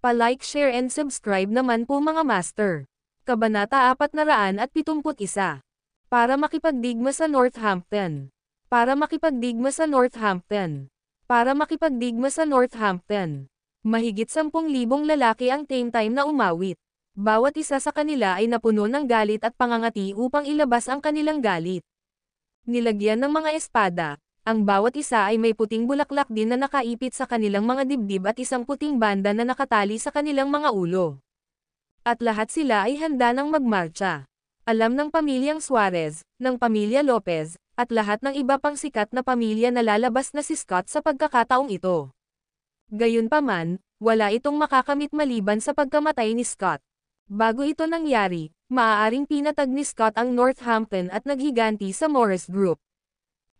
Pa-like, share and subscribe naman po mga master. Kabanata 471. Para makipagdigma sa Northampton. Para makipagdigma sa Northampton. Para makipagdigma sa Northampton. Mahigit 10,000 lalaki ang Tame Time na umawit. Bawat isa sa kanila ay napuno ng galit at pangangati upang ilabas ang kanilang galit. Nilagyan ng mga espada, ang bawat isa ay may puting bulaklak din na nakaipit sa kanilang mga dibdib at isang puting banda na nakatali sa kanilang mga ulo. At lahat sila ay handa ng magmarcha. Alam ng pamilyang Suarez, ng pamilya Lopez, at lahat ng iba pang sikat na pamilya na lalabas na si Scott sa pagkakataong ito. Gayunpaman, wala itong makakamit maliban sa pagkamatay ni Scott. Bago ito nangyari, maaaring pinatag ni Scott ang Northampton at naghiganti sa Morris Group.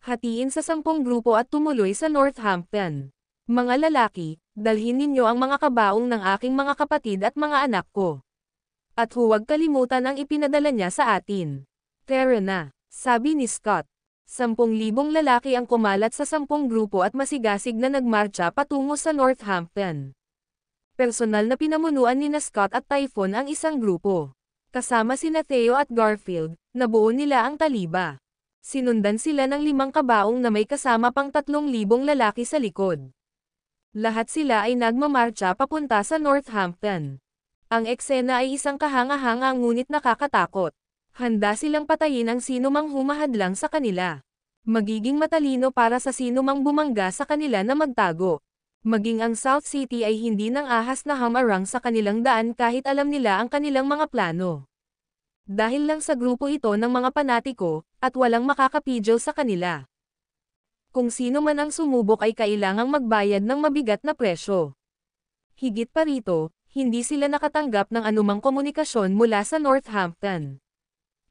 Hatiin sa 10 grupo at tumuloy sa Northampton. Mga lalaki, dalhin ninyo ang mga kabaong ng aking mga kapatid at mga anak ko. At huwag kalimutan ang ipinadala niya sa atin. Tara na, sabi ni Scott. 10,000 lalaki ang kumalat sa 10 grupo at masigasig na nagmarcha patungo sa Northampton. Personal na pinamunuan ni Scott at Typhoon ang isang grupo. Kasama sina Theo at Garfield, nabuo nila ang taliba. Sinundan sila ng 5 kabaong na may kasama pang 3,000 lalaki sa likod. Lahat sila ay nagmamarcha papunta sa Northampton. Ang eksena ay isang kahanga-hanga ngunit nakakatakot. Handa silang patayin ang sinumang humahadlang sa kanila. Magiging matalino para sa sinumang bumangga sa kanila na magtago. Maging ang South City ay hindi nang ahas na hamarang sa kanilang daan kahit alam nila ang kanilang mga plano. Dahil lang sa grupo ito ng mga panatiko, at walang makakapidyo sa kanila. Kung sino man ang sumubok ay kailangang magbayad ng mabigat na presyo. Higit pa rito, hindi sila nakatanggap ng anumang komunikasyon mula sa Northampton.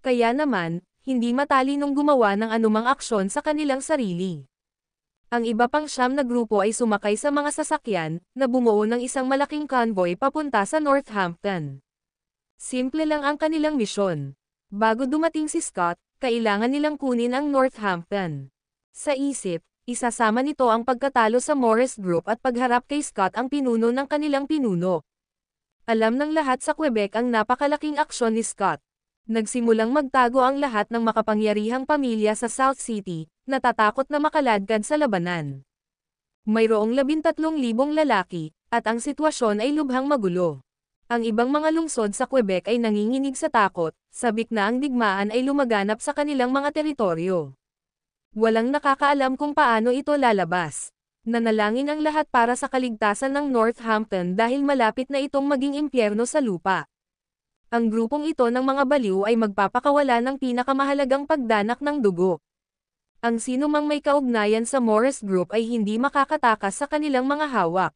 Kaya naman, hindi matalinong gumawa ng anumang aksyon sa kanilang sarili. Ang iba pang 9 na grupo ay sumakay sa mga sasakyan, na bumuo ng isang malaking convoy papunta sa Northampton. Simple lang ang kanilang misyon. Bago dumating si Scott, kailangan nilang kunin ang Northampton. Sa isip, isasama nito ang pagkatalo sa Morris Group at pagharap kay Scott ang pinuno ng kanilang pinuno. Alam ng lahat sa Quebec ang napakalaking aksyon ni Scott. Nagsimulang magtago ang lahat ng makapangyarihang pamilya sa South City, natatakot na makaladkad sa labanan. Mayroong 13,000 lalaki, at ang sitwasyon ay lubhang magulo. Ang ibang mga lungsod sa Quebec ay nanginginig sa takot, sabik na ang digmaan ay lumaganap sa kanilang mga teritoryo. Walang nakakaalam kung paano ito lalabas. Nanalangin ang lahat para sa kaligtasan ng Northampton dahil malapit na itong maging impyerno sa lupa. Ang grupong ito ng mga baliw ay magpapakawala ng pinakamahalagang pagdanak ng dugo. Ang sinumang may kaugnayan sa Morris Group ay hindi makakatakas sa kanilang mga hawak.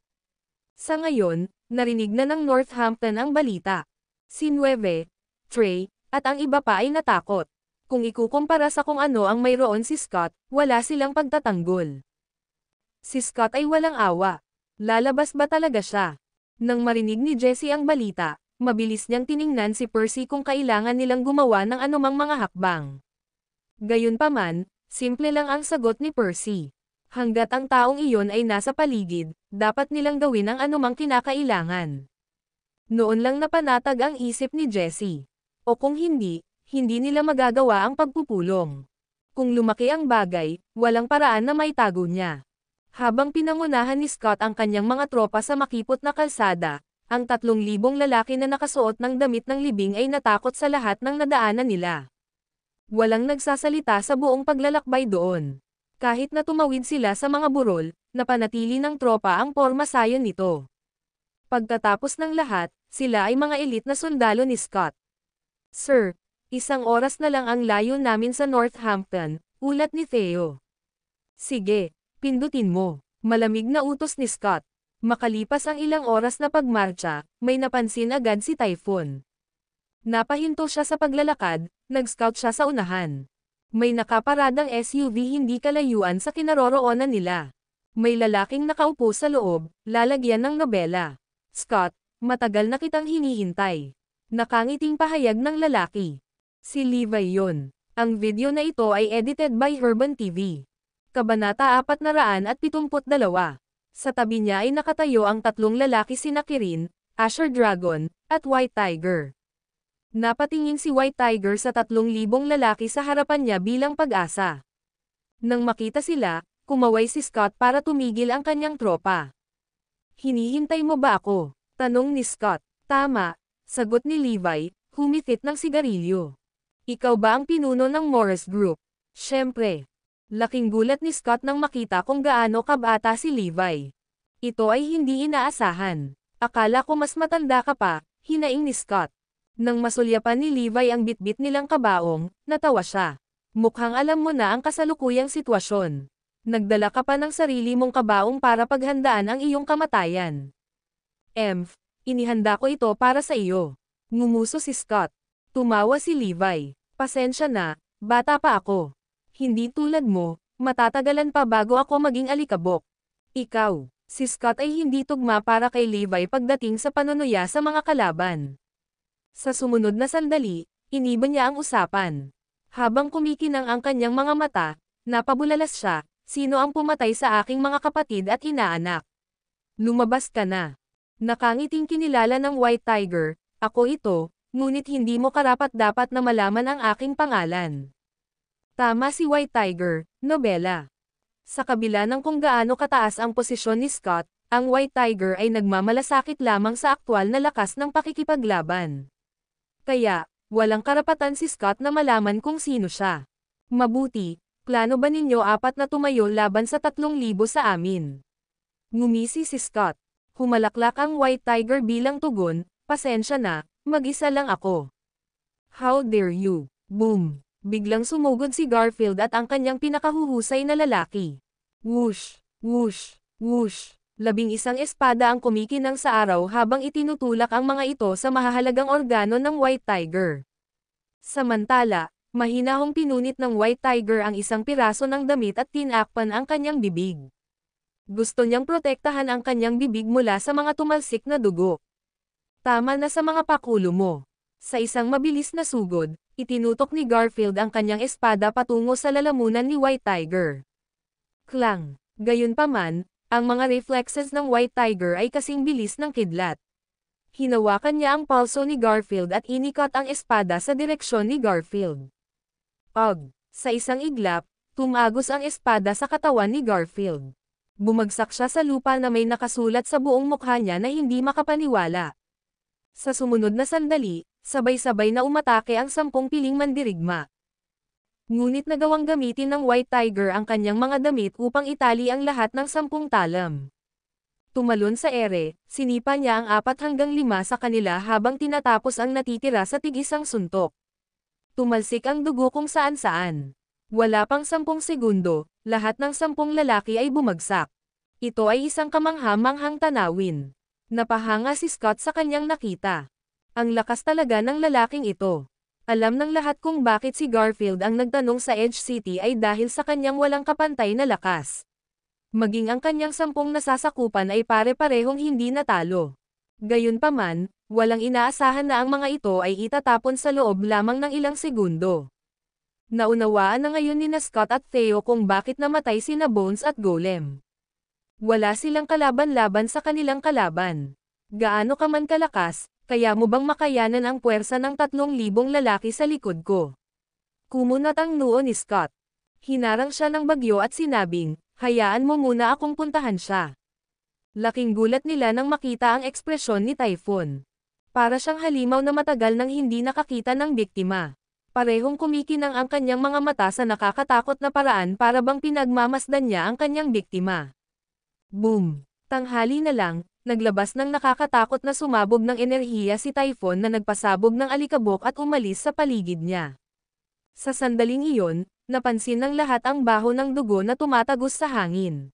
Sa ngayon, narinig na ng Northampton ang balita. Si Nueve, Trey, at ang iba pa ay natakot. Kung ikukumpara sa kung ano ang mayroon si Scott, wala silang pagtatanggol. Si Scott ay walang awa. Lalabas ba talaga siya? Nang marinig ni Jesse ang balita, mabilis niyang tiningnan si Percy kung kailangan nilang gumawa ng anumang mga hakbang. Gayunpaman, simple lang ang sagot ni Percy. Hanggat ang taong iyon ay nasa paligid, dapat nilang gawin ang anumang kinakailangan. Noon lang napanatag ang isip ni Jesse. O kung hindi, hindi nila magagawa ang pagpupulong. Kung lumaki ang bagay, walang paraan na maitago niya. Habang pinangunahan ni Scott ang kanyang mga tropa sa makipot na kalsada, ang 3,000 lalaki na nakasuot ng damit ng libing ay natakot sa lahat ng nadaanan nila. Walang nagsasalita sa buong paglalakbay doon. Kahit na tumawid sila sa mga burol, napanatili ng tropa ang porma sayon nito. Pagkatapos ng lahat, sila ay mga elite na sundalo ni Scott. Sir, 1 oras na lang ang layo namin sa Northampton, ulat ni Theo. Sige, pindutin mo, malamig na utos ni Scott. Makalipas ang ilang oras na pagmarcha, may napansin agad si Typhoon. Napahinto siya sa paglalakad, nag-scout siya sa unahan. May nakaparadang SUV hindi kalayuan sa kinaroroonan nila. May lalaking nakaupo sa loob, lalagyan ng nobela. Scott, matagal na kitang hinihintay. Nakangiting pahayag ng lalaki. Si Levi yon. Ang video na ito ay edited by Urban TV. Kabanata 472. Sa tabi niya ay nakatayo ang 3 lalaki sina Kirin, Azure Dragon, at White Tiger. Napatingin si White Tiger sa 3,000 lalaki sa harapan niya bilang pag-asa. Nang makita sila, kumaway si Scott para tumigil ang kanyang tropa. Hinihintay mo ba ako? Tanong ni Scott. Tama, sagot ni Levi, humitit ng sigarilyo. Ikaw ba ang pinuno ng Morris Group? Siyempre. Laking gulat ni Scott nang makita kung gaano kabata si Levi. Ito ay hindi inaasahan. Akala ko mas matanda ka pa, hinaing ni Scott. Nang masulyapan ni Levi ang bitbit nilang kabaong, natawa siya. Mukhang alam mo na ang kasalukuyang sitwasyon. Nagdala ka pa ng sarili mong kabaong para paghandaan ang iyong kamatayan. Inihanda ko ito para sa iyo. Ngumuso si Scott. Tumawa si Levi. Pasensya na, bata pa ako. Hindi tulad mo, matatagalan pa bago ako maging alikabok. Ikaw, si Scott ay hindi tugma para kay Levi pagdating sa panunuya sa mga kalaban. Sa sumunod na sandali, iniba niya ang usapan. Habang kumikinang ang kanyang mga mata, napabulalas siya, sino ang pumatay sa aking mga kapatid at inaanak? Lumabas ka na. Nakangiting kinilala ng White Tiger, ako ito, ngunit hindi mo karapat-dapat na malaman ang aking pangalan. Tama si White Tiger, nobela. Sa kabila ng kung gaano kataas ang posisyon ni Scott, ang White Tiger ay nagmamalasakit lamang sa aktwal na lakas ng pakikipaglaban. Kaya, walang karapatan si Scott na malaman kung sino siya. Mabuti, plano ba ninyo apat na tumayo laban sa 3,000 sa amin? Ngumisi si Scott. Humalaklak ang White Tiger bilang tugon, pasensya na, mag-isa lang ako. How dare you? Boom! Biglang sumugod si Garfield at ang kanyang pinakahuhusay na lalaki. Whoosh! Whoosh! Whoosh! 11 espada ang kumikinang sa araw habang itinutulak ang mga ito sa mahahalagang organo ng White Tiger. Samantala, mahinahong pinunit ng White Tiger ang isang piraso ng damit at tinakpan ang kanyang bibig. Gusto niyang protektahan ang kanyang bibig mula sa mga tumalsik na dugo. Tama na sa mga pakulo mo. Sa isang mabilis na sugod, itinutok ni Garfield ang kanyang espada patungo sa lalamunan ni White Tiger. Klang! Gayunpaman, ang mga reflexes ng White Tiger ay kasing bilis ng kidlat. Hinawakan niya ang palso ni Garfield at inikot ang espada sa direksyon ni Garfield. Sa isang iglap, tumagos ang espada sa katawan ni Garfield. Bumagsak siya sa lupa na may nakasulat sa buong mukha niya na hindi makapaniwala. Sa sumunod na sandali, sabay-sabay na umatake ang 10 piling mandirigma. Ngunit nagawang gamitin ng White Tiger ang kanyang mga damit upang itali ang lahat ng 10 talam. Tumalon sa ere, sinipa niya ang 4 hanggang 5 sa kanila habang tinatapos ang natitira sa tig-isang suntok. Tumalsik ang dugo kung saan-saan. Wala pang 10 segundo, lahat ng 10 lalaki ay bumagsak. Ito ay isang kamangha-manghang tanawin. Napahanga si Scott sa kanyang nakita. Ang lakas talaga ng lalaking ito. Alam ng lahat kung bakit si Garfield ang nagtanong sa Edge City ay dahil sa kanyang walang kapantay na lakas. Maging ang kanyang 10 nasasakupan ay pare-parehong hindi natalo. Gayunpaman, walang inaasahan na ang mga ito ay itatapon sa loob lamang ng ilang segundo. Naunawaan na ngayon ni Scott at Theo kung bakit namatay sina Bones at Golem. Wala silang kalaban-laban sa kanilang kalaban. Gaano ka man kalakas, kaya mo bang makayanan ang puwersa ng 3,000 lalaki sa likod ko? Kumunat ang noo ni Scott. Hinarang siya ng bagyo at sinabing, hayaan mo muna akong puntahan siya. Laking gulat nila nang makita ang ekspresyon ni Typhon. Para siyang halimaw na matagal nang hindi nakakita ng biktima. Parehong kumikinang ang kanyang mga mata sa nakakatakot na paraan para bang pinagmamasdan niya ang kanyang biktima. Boom! Tanghali na lang, naglabas ng nakakatakot na sumabog ng enerhiya si Typhon na nagpasabog ng alikabok at umalis sa paligid niya. Sa sandaling iyon, napansin ng lahat ang baho ng dugo na tumatagos sa hangin.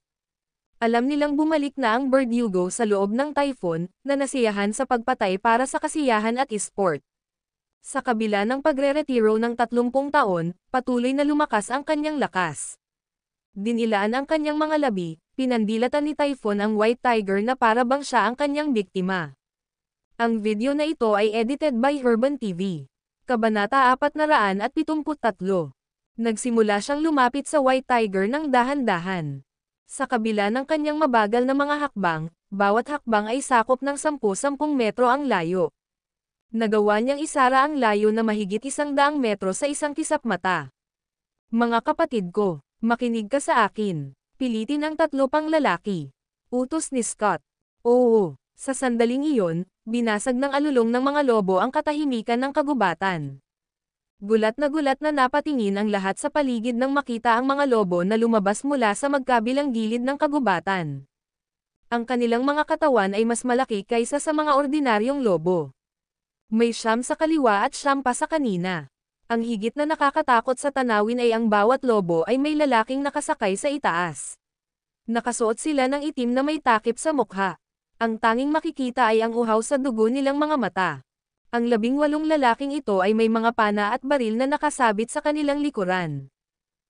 Alam nilang bumalik na ang Verdugo sa loob ng Typhon, na nasiyahan sa pagpatay para sa kasiyahan at esport. Sa kabila ng pagre-retiro ng 30 taon, patuloy na lumakas ang kanyang lakas. Dinilaan ang kanyang mga labi, pinandilatan ni Typhon ang White Tiger na para bang siya ang kanyang biktima. Ang video na ito ay edited by Herban TV. Kabanata 473. Nagsimula siyang lumapit sa White Tiger ng dahan-dahan. Sa kabila ng kanyang mabagal na mga hakbang, Bawat hakbang ay sakop ng 10-10 metro ang layo. Nagawa niyang isara ang layo na mahigit 100 metro sa isang kisap mata. Mga kapatid ko, makinig ka sa akin. Pilitin ang 3 pang lalaki. Utos ni Scott. Oo, sa sandaling iyon, binasag ng alulong ng mga lobo ang katahimikan ng kagubatan. Gulat na napatingin ang lahat sa paligid nang makita ang mga lobo na lumabas mula sa magkabilang gilid ng kagubatan. Ang kanilang mga katawan ay mas malaki kaysa sa mga ordinaryong lobo. May 9 sa kaliwa at 9 pa sa kanina. Ang higit na nakakatakot sa tanawin ay ang bawat lobo ay may lalaking nakasakay sa itaas. Nakasuot sila ng itim na may takip sa mukha. Ang tanging makikita ay ang uhaw sa dugo nilang mga mata. Ang 18 lalaking ito ay may mga pana at baril na nakasabit sa kanilang likuran.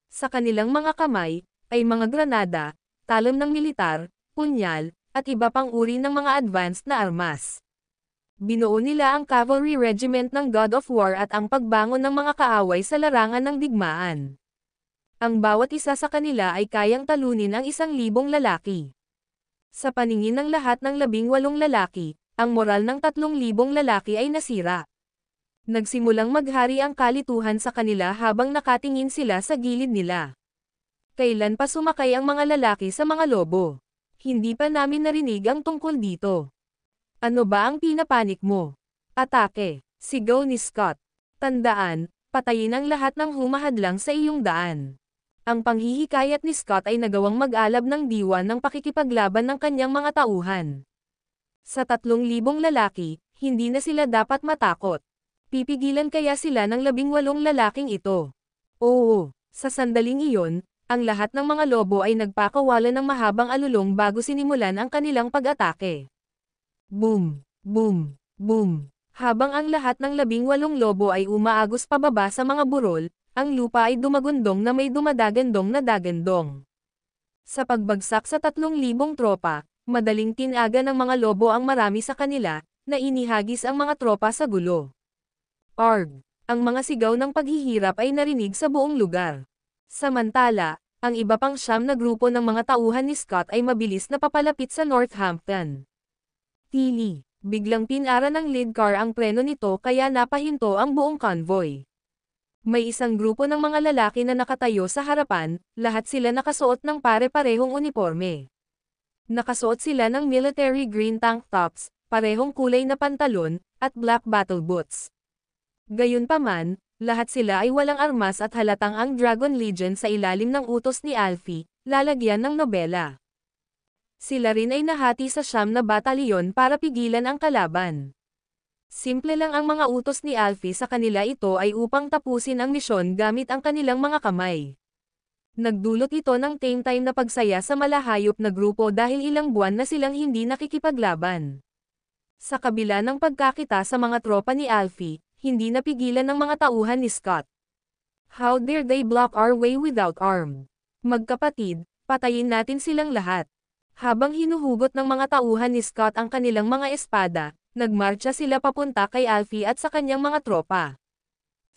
Sa kanilang mga kamay, ay mga granada, talam ng militar, punyal, at iba pang uri ng mga advanced na armas. Binuo nila ang cavalry regiment ng God of War at ang pagbangon ng mga kaaway sa larangan ng digmaan. Ang bawat isa sa kanila ay kayang talunin ang 1,000 lalaki. Sa paningin ng lahat ng 18 lalaki, ang moral ng 3,000 lalaki ay nasira. Nagsimulang maghari ang kalituhan sa kanila habang nakatingin sila sa gilid nila. Kailan pa sumakay ang mga lalaki sa mga lobo? Hindi pa namin narinig ang tungkol dito. Ano ba ang pinapanik mo? Atake, sigaw ni Scott. Tandaan, patayin ang lahat ng humahadlang sa iyong daan. Ang panghihikayat ni Scott ay nagawang mag-alab ng diwa ng pakikipaglaban ng kanyang mga tauhan. Sa 3,000 lalaki, hindi na sila dapat matakot. Pipigilan kaya sila ng 18 lalaking ito? Oo, sa sandaling iyon, ang lahat ng mga lobo ay nagpakawalan ng mahabang alulong bago sinimulan ang kanilang pag-atake. Boom! Boom! Boom! Habang ang lahat ng 18 lobo ay umaagos pababa sa mga burol, ang lupa ay dumagundong na may dumadagandong na dagandong. Sa pagbagsak sa 3,000 tropa, madaling tinaga ng mga lobo ang marami sa kanila, na inihagis ang mga tropa sa gulo. Arg! Ang mga sigaw ng paghihirap ay narinig sa buong lugar. Samantala, ang iba pang 9 na grupo ng mga tauhan ni Scott ay mabilis na papalapit sa Northampton. Tili, biglang pinara ng lead car ang preno nito kaya napahinto ang buong convoy. May isang grupo ng mga lalaki na nakatayo sa harapan, lahat sila nakasuot ng pare-parehong uniforme. Nakasuot sila ng military green tank tops, parehong kulay na pantalon, at black battle boots. Gayunpaman, lahat sila ay walang armas at halatang ang Dragon Legion sa ilalim ng utos ni Alfie, lalagyan ng nobela. Sila rin ay nahati sa 9 na batalyon para pigilan ang kalaban. Simple lang ang mga utos ni Alfie sa kanila, ito ay upang tapusin ang misyon gamit ang kanilang mga kamay. Nagdulot ito ng tame time na pagsaya sa malahayop na grupo dahil ilang buwan na silang hindi nakikipaglaban. Sa kabila ng pagkakita sa mga tropa ni Alfie, hindi napigilan ng mga tauhan ni Scott. How dare they block our way without armed? Magkapatid, patayin natin silang lahat. Habang hinuhugot ng mga tauhan ni Scott ang kanilang mga espada, nagmarcha sila papunta kay Alfie at sa kanyang mga tropa.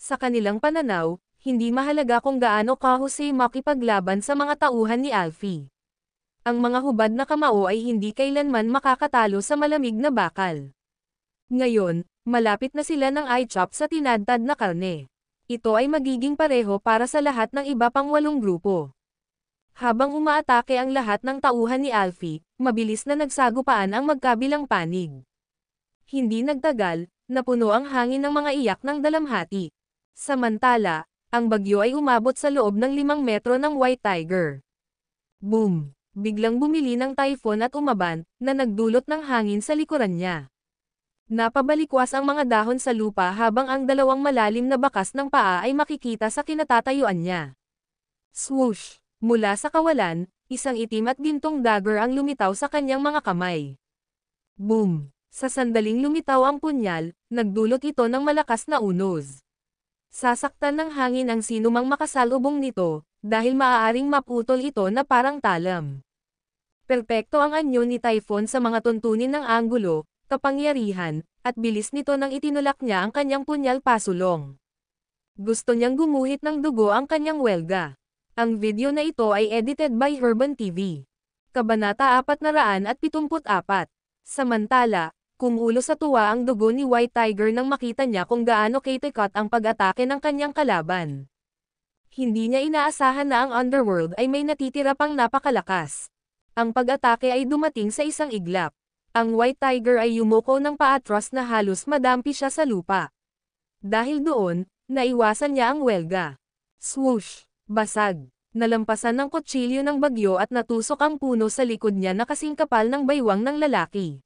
Sa kanilang pananaw, hindi mahalaga kung gaano kahusay makipaglaban sa mga tauhan ni Alfie. Ang mga hubad na kamao ay hindi kailanman makakatalo sa malamig na bakal. Ngayon, malapit na sila ng eye-chop sa tinadtad na karne. Ito ay magiging pareho para sa lahat ng iba pang 8 grupo. Habang umaatake ang lahat ng tauhan ni Alfie, mabilis na nagsagupaan ang magkabilang panig. Hindi nagtagal, napuno ang hangin ng mga iyak ng dalamhati. Samantala, ang bagyo ay umabot sa loob ng 5 metro ng White Tiger. Boom! Biglang bumili ng typhoon at umaban, na nagdulot ng hangin sa likuran niya. Napabalikwas ang mga dahon sa lupa habang ang 2 malalim na bakas ng paa ay makikita sa kinatatayuan niya. Swoosh! Mula sa kawalan, isang itim at gintong dagger ang lumitaw sa kanyang mga kamay. Boom! Sa sandaling lumitaw ang punyal, nagdulot ito ng malakas na unos. Sasaktan ng hangin ang sinumang makasalubong nito, dahil maaaring maputol ito na parang talam. Perpekto ang anyo ni Typhoon sa mga tuntunin ng anggulo, kapangyarihan, at bilis nito nang itinulak niya ang kanyang punyal pasulong. Gusto niyang gumuhit ng dugo ang kanyang welga. Ang video na ito ay edited by Urban TV. Kabanata 474. Samantala, kumulo sa tuwa ang dugo ni White Tiger nang makita niya kung gaano katikat ang pag-atake ng kanyang kalaban. Hindi niya inaasahan na ang Underworld ay may natitira pang napakalakas. Ang pag-atake ay dumating sa isang iglap. Ang White Tiger ay yumuko ng paatras na halos madampi siya sa lupa. Dahil doon, naiwasan niya ang welga. Swoosh! Basag! Nalampasan ng kutsilyo ng bagyo at natusok ang puno sa likod niya na kasing kapal ng baywang ng lalaki.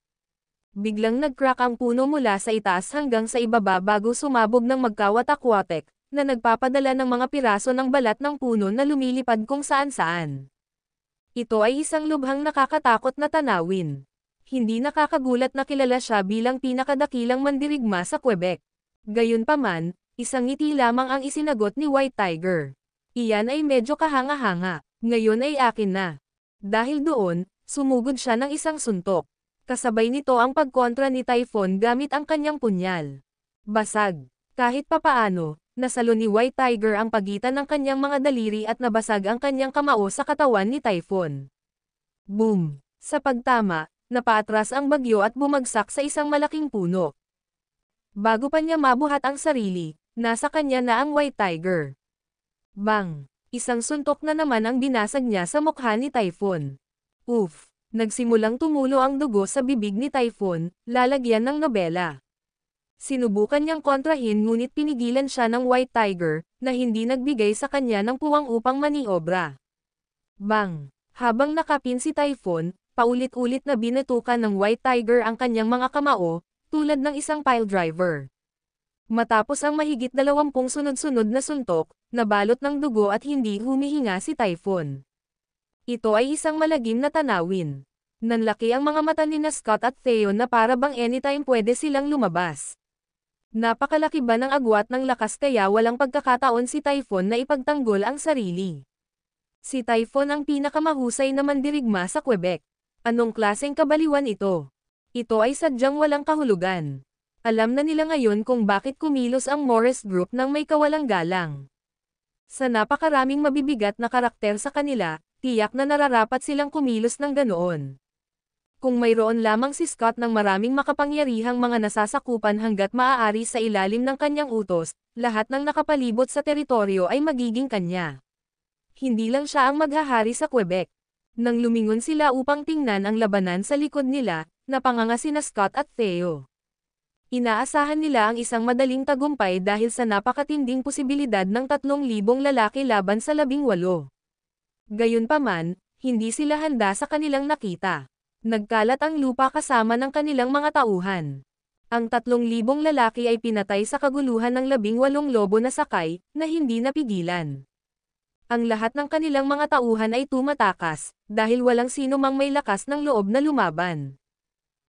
Biglang nag-crack ang puno mula sa itaas hanggang sa ibaba bago sumabog ng magkawatak-watek, na nagpapadala ng mga piraso ng balat ng puno na lumilipad kung saan-saan. Ito ay isang lubhang nakakatakot na tanawin. Hindi nakakagulat na kilala siya bilang pinakadakilang mandirigma sa Quebec. Gayunpaman, isang ngiti lamang ang isinagot ni White Tiger. Iyan ay medyo kahanga-hanga. Ngayon ay akin na. Dahil doon, sumugod siya ng isang suntok. Kasabay nito ang pagkontra ni Typhon gamit ang kanyang punyal. Basag. Kahit papaano, nasalo ni White Tiger ang pagitan ng kanyang mga daliri at nabasag ang kanyang kamao sa katawan ni Typhon. Boom! Sa pagtama, napaatras ang bagyo at bumagsak sa isang malaking puno. Bago pa niya mabuhat ang sarili, nasa kanya na ang White Tiger. Bang! Isang suntok na naman ang binasag niya sa mukha ni Typhon. Oof! Nagsimulang tumulo ang dugo sa bibig ni Typhon, lalagyan ng nobela. Sinubukan niyang kontrahin ngunit pinigilan siya ng White Tiger, na hindi nagbigay sa kanya ng puwang upang maniobra. Bang! Habang nakapin si Typhon, paulit-ulit na binatukan ng White Tiger ang kanyang mga kamao, tulad ng isang pile driver. Matapos ang mahigit 20 sunod-sunod na suntok, nabalot ng dugo at hindi humihinga si Typhon. Ito ay isang malagim na tanawin. Nanlaki ang mga mata ni Scott at Theo na para bang anytime pwede silang lumabas. Napakalaki ba ng agwat ng lakas kaya walang pagkakataon si Typhon na ipagtanggol ang sarili. Si Typhon ang pinakamahusay na mandirigma sa Quebec. Anong klaseng kabaliwan ito? Ito ay sadyang walang kahulugan. Alam na nila ngayon kung bakit kumilos ang Morris Group ng may kawalang galang. Sa napakaraming mabibigat na karakter sa kanila, tiyak na nararapat silang kumilos ng ganoon. Kung mayroon lamang si Scott ng maraming makapangyarihang mga nasasakupan hanggat maaari sa ilalim ng kanyang utos, lahat ng nakapalibot sa teritoryo ay magiging kanya. Hindi lang siya ang maghahari sa Quebec. Nang lumingon sila upang tingnan ang labanan sa likod nila, napanganga sina Scott at Theo. Inaasahan nila ang isang madaling tagumpay dahil sa napakatinding posibilidad ng 3,000 lalaki laban sa 18. Gayunpaman, hindi sila handa sa kanilang nakita. Nagkalat ang lupa kasama ng kanilang mga tauhan. Ang 3,000 lalaki ay pinatay sa kaguluhan ng 18 lobo na sakay, na hindi napigilan. Ang lahat ng kanilang mga tauhan ay tumatakas, dahil walang sino mang may lakas ng loob na lumaban.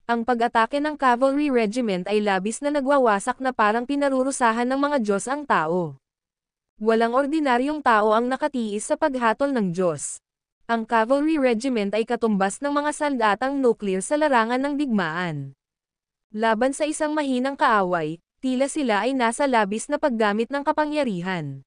Ang pag-atake ng cavalry regiment ay labis na nagwawasak na parang pinarurusahan ng mga Diyos ang tao. Walang ordinaryong tao ang nakatiis sa paghatol ng Diyos. Ang cavalry regiment ay katumbas ng mga sandatang nuclear sa larangan ng digmaan. Laban sa isang mahinang kaaway, tila sila ay nasa labis na paggamit ng kapangyarihan.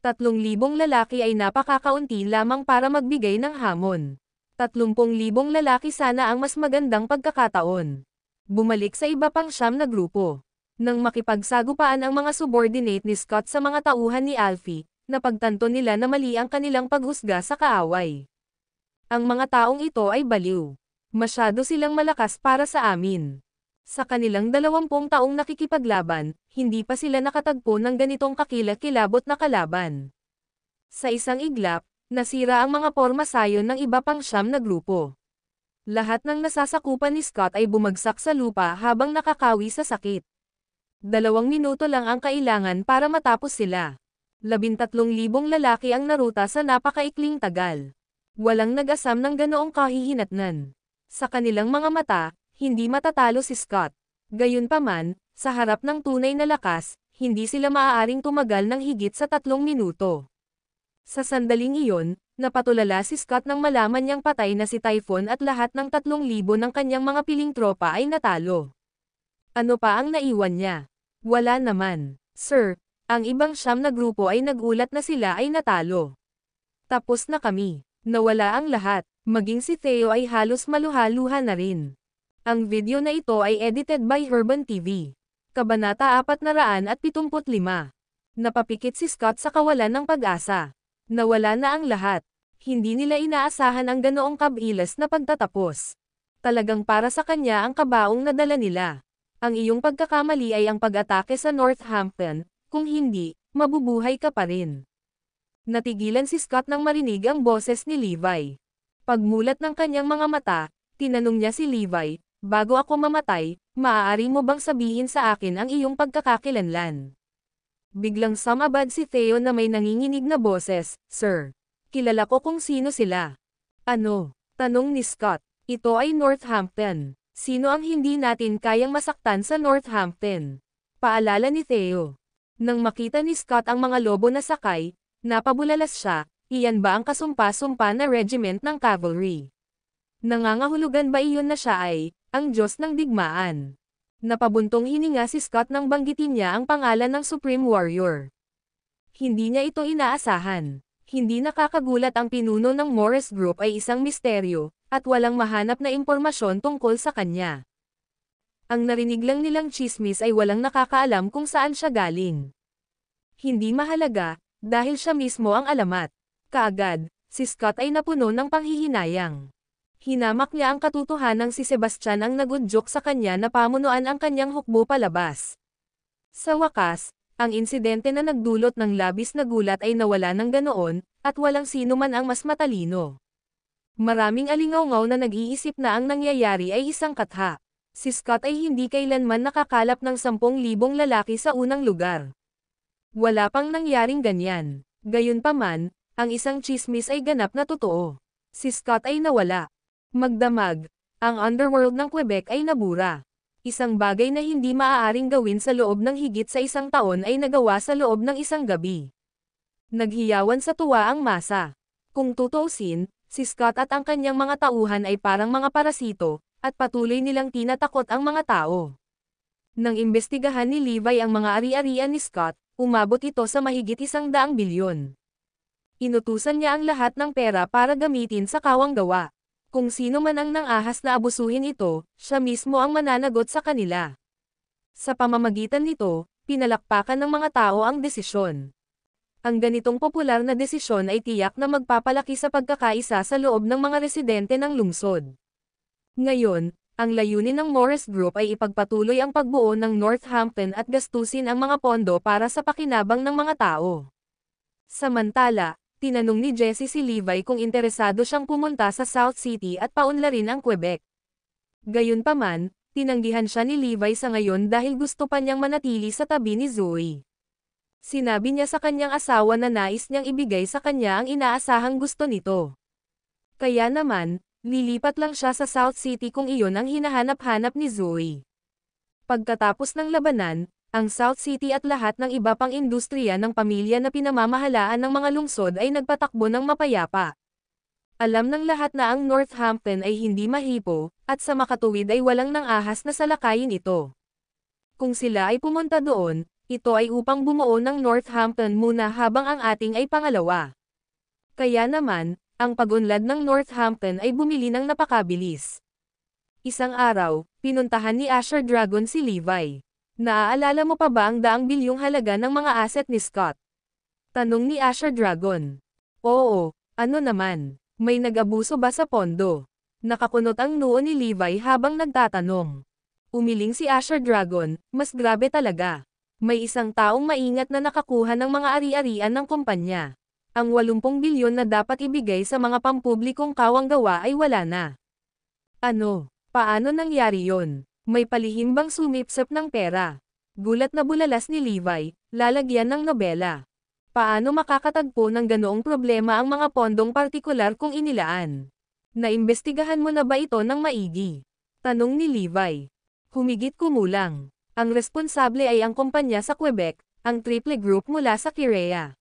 3,000 lalaki ay napakakaunti lamang para magbigay ng hamon. 30,000 lalaki sana ang mas magandang pagkakataon. Bumalik sa iba pang siyam na grupo. Nang makipagsagupaan ang mga subordinate ni Scott sa mga tauhan ni Alfie, napagtanto nila na mali ang kanilang paghusga sa kaaway. Ang mga taong ito ay baliw. Masyado silang malakas para sa amin. Sa kanilang 20 taong nakikipaglaban, hindi pa sila nakatagpo ng ganitong kakilakilabot na kalaban. Sa isang iglap, nasira ang mga pormasayon ng iba pang siyam na grupo. Lahat ng nasasakupan ni Scott ay bumagsak sa lupa habang nakakawi sa sakit. 2 minuto lang ang kailangan para matapos sila. 13,000 lalaki ang naruta sa napakaikling tagal. Walang nag-asam ng ganoong kahihinatnan. Sa kanilang mga mata, hindi matatalo si Scott. Gayunpaman, sa harap ng tunay na lakas, hindi sila maaaring tumagal ng higit sa 3 minuto. Sa sandaling iyon, napatulala si Scott nang malaman niyang patay na si Typhon at lahat ng 3,000 ng kanyang mga piling tropa ay natalo. Ano pa ang naiwan niya? Wala naman. Sir, ang ibang siyam na grupo ay nagulat na sila ay natalo. Tapos na kami. Nawala ang lahat. Maging si Theo ay halos maluha-luha na rin. Ang video na ito ay edited by Urban TV. Kabanata 475. Napapikit si Scott sa kawalan ng pag-asa. Nawala na ang lahat. Hindi nila inaasahan ang ganoong kabilas na pagtatapos. Talagang para sa kanya ang kabaong na dala nila. Ang iyong pagkakamali ay ang pag-atake sa Northampton, kung hindi, mabubuhay ka pa rin. Natigilan si Scott nang marinig ang boses ni Levi. Pagmulat ng kanyang mga mata, tinanong niya si Levi, "Bago ako mamatay, maaari mo bang sabihin sa akin ang iyong pagkakakilanlan?" Biglang sumabad si Theo na may nanginginig na boses, "Sir, kilala ko kung sino sila." "Ano?" tanong ni Scott. "Ito ay Northampton. Sino ang hindi natin kayang masaktan sa Northampton?" Paalala ni Theo. Nang makita ni Scott ang mga lobo na sakay, napabulalas siya. Iyan ba ang kasumpa-sumpa na regiment ng cavalry? Nangangahulugan ba iyon na siya ay, ang Diyos ng digmaan? Napabuntong hininga si Scott nang banggitin niya ang pangalan ng Supreme Warrior. Hindi niya ito inaasahan. Hindi nakakagulat ang pinuno ng Morris Group ay isang misteryo, at walang mahanap na impormasyon tungkol sa kanya. Ang narinig lang nilang chismis ay walang nakakaalam kung saan siya galing. Hindi mahalaga, dahil siya mismo ang alamat. Kaagad, si Scott ay napuno ng panghihinayang. Hinamak niya ang katotohanang si Sebastian ang nagudyok sa kanya na pamunuan ang kanyang hukbo palabas. Sa wakas, ang insidente na nagdulot ng labis na gulat ay nawala ng ganoon, at walang sino man ang mas matalino. Maraming alingaw-ngaw na nag-iisip na ang nangyayari ay isang katha. Si Scott ay hindi kailanman nakakalap ng 10,000 lalaki sa unang lugar. Wala pang nangyaring ganyan. Gayunpaman, ang isang chismis ay ganap na totoo. Si Scott ay nawala. Magdamag, ang underworld ng Quebec ay nabura. Isang bagay na hindi maaaring gawin sa loob ng higit sa isang taon ay nagawa sa loob ng isang gabi. Naghiyawan sa tuwa ang masa. Kung tutuusin, si Scott at ang kanyang mga tauhan ay parang mga parasito, at patuloy nilang tinatakot ang mga tao. Nang imbestigahan ni Levi ang mga ari-arian ni Scott, umabot ito sa mahigit 100 bilyon. Inutusan niya ang lahat ng pera para gamitin sa kawang gawa. Kung sino man ang nangahas na abusuhin ito, siya mismo ang mananagot sa kanila. Sa pamamagitan nito, pinalakpakan ng mga tao ang desisyon. Ang ganitong popular na desisyon ay tiyak na magpapalaki sa pagkakaisa sa loob ng mga residente ng lungsod. Ngayon, ang layunin ng Morris Group ay ipagpatuloy ang pagbuo ng Northampton at gastusin ang mga pondo para sa pakinabang ng mga tao. Samantala, tinanong ni Jesse si Levi kung interesado siyang pumunta sa South City at paunlarin ang Quebec. Gayunpaman, tinanggihan siya ni Levi sa ngayon dahil gusto pa niyang manatili sa tabi ni Zoe. Sinabi niya sa kanyang asawa na nais niyang ibigay sa kanya ang inaasahang gusto nito. Kaya naman, lilipat lang siya sa South City kung iyon ang hinahanap-hanap ni Zoe. Pagkatapos ng labanan, ang South City at lahat ng iba pang industriya ng pamilya na pinamamahalaan ng mga lungsod ay nagpatakbo ng mapayapa. Alam ng lahat na ang Northampton ay hindi mahipo, at sa makatuwid ay walang nangahas na salakayin ito. Kung sila ay pumunta doon, ito ay upang bumuo ng Northampton muna habang ang ating ay pangalawa. Kaya naman, ang pag-unlad ng Northampton ay bumili ng napakabilis. Isang araw, pinuntahan ni Asher Dragon si Levi. Naaalala mo pa ba ang 100 bilyong halaga ng mga asset ni Scott? Tanong ni Asher Dragon. Oo, ano naman, may nag-abuso ba sa pondo? Nakakunot ang noo ni Levi habang nagtatanong. Umiling si Asher Dragon, mas grabe talaga. May isang taong maingat na nakakuha ng mga ari-arian ng kumpanya. Ang 80 bilyon na dapat ibigay sa mga pampublikong kawang gawa ay wala na. Ano? Paano nangyari yon? May palihim bang sumipsip ng pera? Gulat na bulalas ni Levi, lalagyan ng nobela. Paano makakatagpo ng ganoong problema ang mga pondong partikular kung inilaan? Naimbestigahan mo na ba ito ng maigi? Tanong ni Levi. Humigit kumulang. Ang responsable ay ang kumpanya sa Quebec, ang Triple Group mula sa Kirea.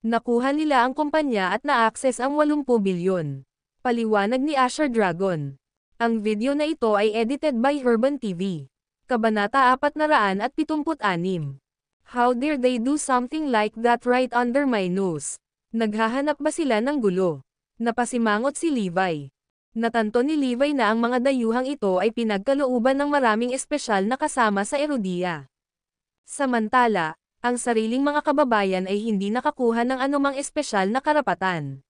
Nakuha nila ang kumpanya at na-access ang 80 bilyon. Paliwanag ni Asher Dragon. Ang video na ito ay edited by Urban TV. Kabanata 476. How dare they do something like that right under my nose? Naghahanap ba sila ng gulo? Napasimangot si Levi. Natanto ni Levi na ang mga dayuhang ito ay pinagkalooban ng maraming espesyal na kasama sa Erudia. Samantala, ang sariling mga kababayan ay hindi nakakuha ng anumang espesyal na karapatan.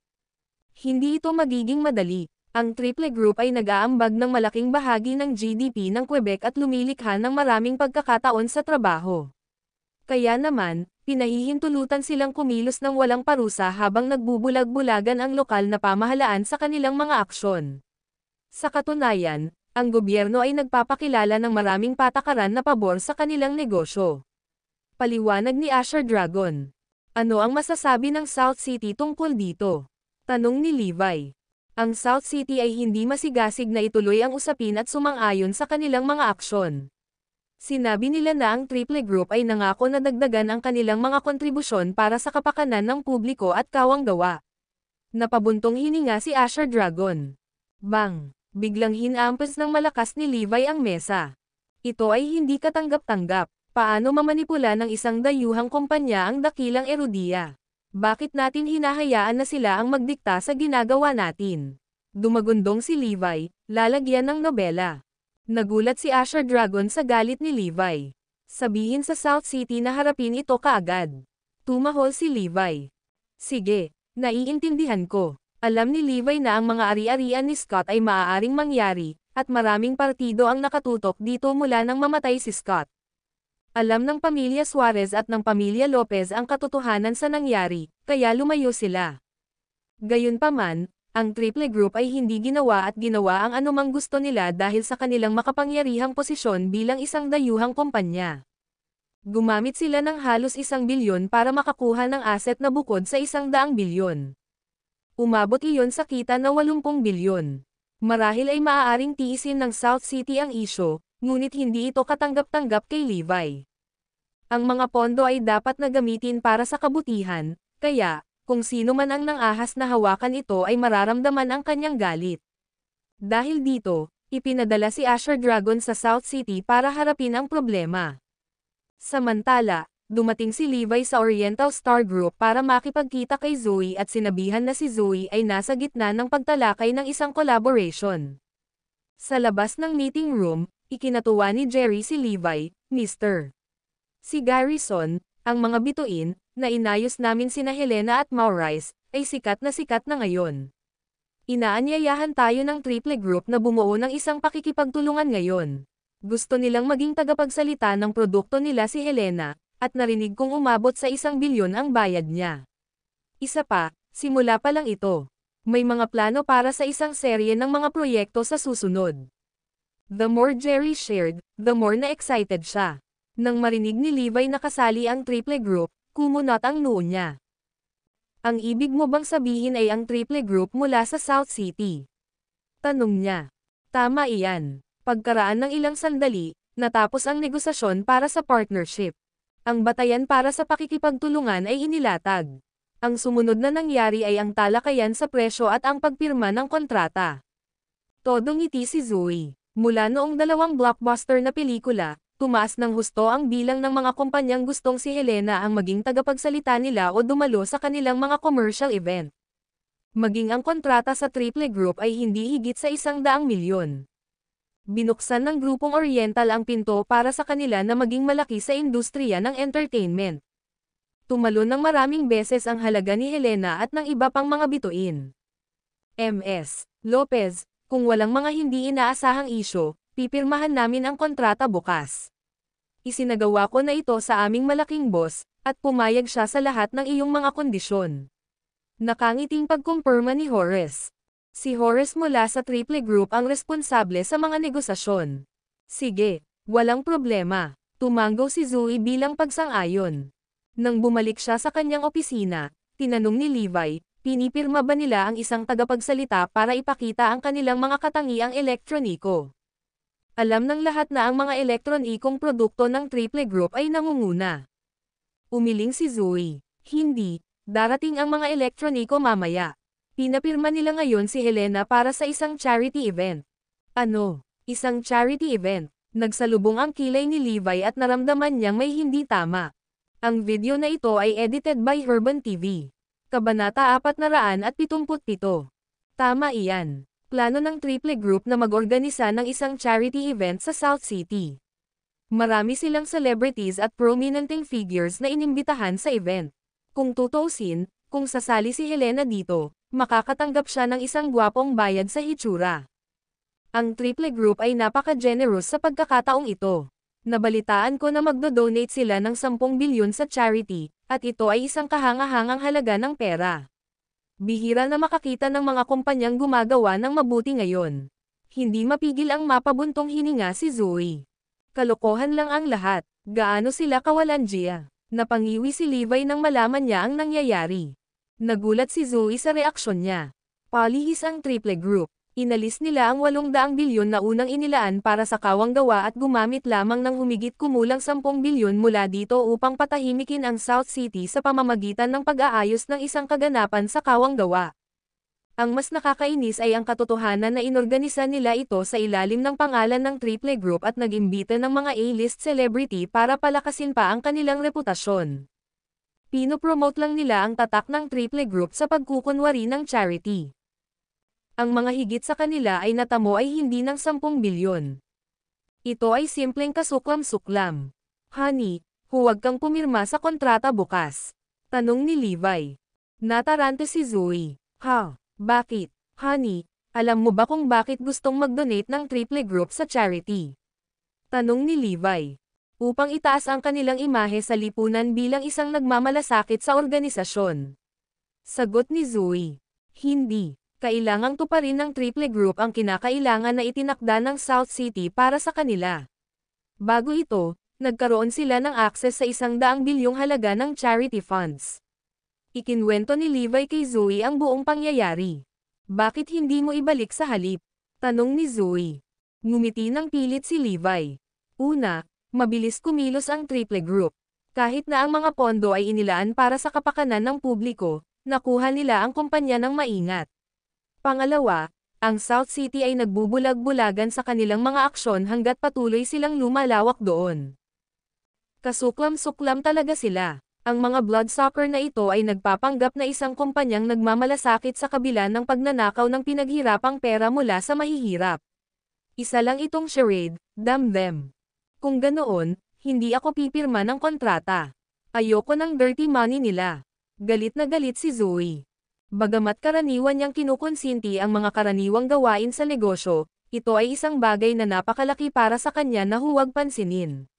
Hindi ito magiging madali. Ang Triple Group ay nag-aambag ng malaking bahagi ng GDP ng Quebec at lumilikha ng maraming pagkakataon sa trabaho. Kaya naman, pinahihintulutan silang kumilos ng walang parusa habang nagbubulag-bulagan ang lokal na pamahalaan sa kanilang mga aksyon. Sa katunayan, ang gobyerno ay nagpapakilala ng maraming patakaran na pabor sa kanilang negosyo. Paliwanag ni Asher Dragon. Ano ang masasabi ng South City tungkol dito? Tanong ni Levi. Ang South City ay hindi masigasig na ituloy ang usapin at sumang-ayon sa kanilang mga aksyon. Sinabi nila na ang Triple Group ay nangako na dagdagan ang kanilang mga kontribusyon para sa kapakanan ng publiko at kawang-gawa. Napabuntong hininga si Asher Dragon. Bang! Biglang hinampas ng malakas ni Levi ang mesa. Ito ay hindi katanggap-tanggap. Paano mamanipula ng isang dayuhang kumpanya ang dakilang Erudia? Bakit natin hinahayaan na sila ang magdikta sa ginagawa natin? Dumagundong si Levi, lalagyan ng nobela. Nagulat si Asher Dragon sa galit ni Levi. Sabihin sa South City na harapin ito kaagad. Tumahol si Levi. Sige, naiintindihan ko. Alam ni Levi na ang mga ari-arian ni Scott ay maaaring mangyari, at maraming partido ang nakatutok dito mula nang mamatay si Scott. Alam ng pamilya Suarez at ng pamilya Lopez ang katotohanan sa nangyari, kaya lumayo sila. Gayunpaman, ang Triple Group ay hindi ginawa ang anumang gusto nila dahil sa kanilang makapangyarihang posisyon bilang isang dayuhang kumpanya. Gumamit sila ng halos 1 bilyon para makakuha ng asset na bukod sa 100 bilyon. Umabot iyon sa kita na 80 bilyon. Marahil ay maaaring tiisin ng South City ang isyo, ngunit hindi ito katanggap-tanggap kay Levi. Ang mga pondo ay dapat na gamitin para sa kabutihan, kaya, kung sino man ang nangahas na hawakan ito ay mararamdaman ang kanyang galit. Dahil dito, ipinadala si Asher Dragon sa South City para harapin ang problema. Samantala, dumating si Levi sa Oriental Star Group para makipagkita kay Zoe at sinabihan na si Zoe ay nasa gitna ng pagtalakay ng isang collaboration. Sa labas ng meeting room, ikinatuwa ni Jerry si Levi, Mr. Si Garrison, ang mga bituin, na inayos namin sina Helena at Maurice, ay sikat na ngayon. Inaanyayahan tayo ng Triple Group na bumuo ng isang pakikipagtulungan ngayon. Gusto nilang maging tagapagsalita ng produkto nila si Helena, at narinig kong umabot sa 1 bilyon ang bayad niya. Isa pa, simula pa lang ito. May mga plano para sa isang serye ng mga proyekto sa susunod. The more Jerry shared, the more na-excited siya. Nang marinig ni Levi na kasali ang Triple Group, kumunot ang noo niya. Ang ibig mo bang sabihin ay ang Triple Group mula sa South City? Tanong niya. Tama iyan. Pagkaraan ng ilang sandali, natapos ang negosasyon para sa partnership. Ang batayan para sa pakikipagtulungan ay inilatag. Ang sumunod na nangyari ay ang talakayan sa presyo at ang pagpirma ng kontrata. Todong ngiti si Zoe. Mula noong 2 blockbuster na pelikula, tumaas ng husto ang bilang ng mga kumpanyang gustong si Helena ang maging tagapagsalita nila o dumalo sa kanilang mga commercial event. Maging ang kontrata sa Triple Group ay hindi higit sa 100 milyon. Binuksan ng grupong Oriental ang pinto para sa kanila na maging malaki sa industriya ng entertainment. Tumalon ng maraming beses ang halaga ni Helena at ng iba pang mga bituin. Ms. Lopez, kung walang mga hindi inaasahang isyo, pipirmahan namin ang kontrata bukas. Isinagawa ko na ito sa aming malaking boss, at pumayag siya sa lahat ng iyong mga kondisyon. Nakangiting pagkumpirma ni Horace. Si Horace mula sa Triple Group ang responsable sa mga negosasyon. Sige, walang problema. Tumanggo si Zoe bilang pagsang-ayon. Nang bumalik siya sa kanyang opisina, tinanong ni Levi, pinipirma ba nila ang isang tagapagsalita para ipakita ang kanilang mga katangiang elektroniko? Alam ng lahat na ang mga elektronikong produkto ng Triple Group ay nangunguna. Umiling si Zoe. Hindi, darating ang mga elektroniko mamaya. Pinapirma nila ngayon si Helena para sa isang charity event. Ano? Isang charity event? Nagsalubong ang kilay ni Levi at naramdaman niyang may hindi tama. Ang video na ito ay edited by Herban TV. Kabanata 477. Tama iyan. Plano ng Triple Group na mag-organisa ng isang charity event sa South City. Marami silang celebrities at prominenteng figures na inimbitahan sa event. Kung tutuusin, kung sasali si Helena dito, makakatanggap siya ng isang gwapong bayad sa hitsura. Ang Triple Group ay napaka-generous sa pagkakataong ito. Nabalitaan ko na magdo-donate sila ng 10 bilyon sa charity, at ito ay isang kahanga-hangang halaga ng pera. Bihira na makakita ng mga kumpanyang gumagawa ng mabuti ngayon. Hindi mapigil ang mapabuntong hininga si Zoe. Kalokohan lang ang lahat, gaano sila kawalanjiya. Napangiwi si Levi nang malaman niya ang nangyayari. Nagulat si Zoe sa reaksyon niya. Palihis ang Triple Group. Inalis nila ang 800 bilyon na unang inilaan para sa kawang gawa at gumamit lamang ng humigit kumulang 10 bilyon mula dito upang patahimikin ang South City sa pamamagitan ng pag-aayos ng isang kaganapan sa kawang gawa. Ang mas nakakainis ay ang katotohanan na inorganisa nila ito sa ilalim ng pangalan ng Triple Group at nag-imbita ng mga A-list celebrity para palakasin pa ang kanilang reputasyon. Pinopromote lang nila ang tatak ng Triple Group sa pagkukunwari ng charity. Ang mga higit sa kanila ay natamo ay hindi ng 10 bilyon. Ito ay simpleng kasuklam-suklam. Honey, huwag kang pumirma sa kontrata bukas. Tanong ni Levi. Natarante si Zoe. Ha? Bakit? Honey, alam mo ba kung bakit gustong mag-donate ng Triple Group sa charity? Tanong ni Levi. Upang itaas ang kanilang imahe sa lipunan bilang isang nagmamalasakit sa organisasyon. Sagot ni Zoe. Hindi. Kailangang tuparin ng Triple Group ang kinakailangan na itinakda ng South City para sa kanila. Bago ito, nagkaroon sila ng akses sa 100 bilyong halaga ng charity funds. Ikinwento ni Levi kay Zoe ang buong pangyayari. Bakit hindi mo ibalik sa halip? Tanong ni Zoe. Ngumiti ng pilit si Levi. Una, mabilis kumilos ang Triple Group. Kahit na ang mga pondo ay inilaan para sa kapakanan ng publiko, nakuha nila ang kumpanya ng maingat. Pangalawa, ang South City ay nagbubulag-bulagan sa kanilang mga aksyon hanggat patuloy silang lumalawak doon. Kasuklam-suklam talaga sila. Ang mga bloodsucker na ito ay nagpapanggap na isang kumpanyang nagmamalasakit sa kabila ng pagnanakaw ng pinaghirapang pera mula sa mahihirap. Isa lang itong charade, damn them. Kung ganoon, hindi ako pipirma ng kontrata. Ayoko ng dirty money nila. Galit na galit si Zoe. Bagamat karaniwan niyang kinukonsinti ang mga karaniwang gawain sa negosyo, ito ay isang bagay na napakalaki para sa kanya na huwag pansinin.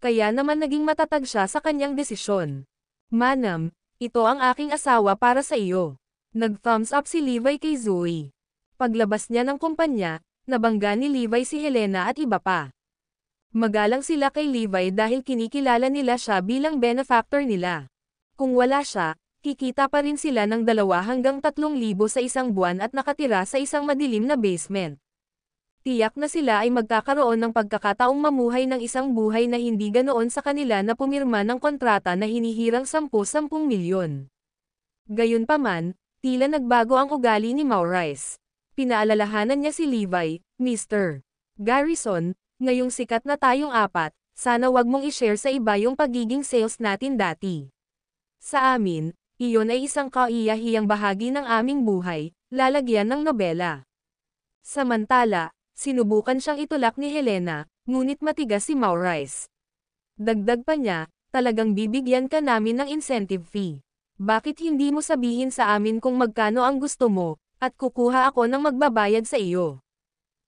Kaya naman naging matatag siya sa kanyang desisyon. Manam, ito ang aking asawa para sa iyo. Nag-thumbs up si Levi kay Zoe. Paglabas niya ng kumpanya, nabangga ni Levi si Helena at iba pa. Magalang sila kay Levi dahil kinikilala nila siya bilang benefactor nila. Kung wala siya, kikita pa rin sila ng 2 hanggang 3,000 sa isang buwan at nakatira sa isang madilim na basement. Tiyak na sila ay magkakaroon ng pagkakataong mamuhay ng isang buhay na hindi ganoon sa kanila na pumirma ng kontrata na hinihirang 10 milyon. Gayunpaman, tila nagbago ang ugali ni Maurice. Pinaalalahanan niya si Levi, Mr. Garrison, ngayong sikat na tayong apat, sana wag mong i-share sa iba yung pagiging sales natin dati. Sa amin, iyon ay isang kaiyahiyang bahagi ng aming buhay, lalagyan ng nobela. Samantala, sinubukan siyang itulak ni Helena, ngunit matigas si Maurice. Dagdag pa niya, talagang bibigyan ka namin ng incentive fee. Bakit hindi mo sabihin sa amin kung magkano ang gusto mo, at kukuha ako ng magbabayad sa iyo?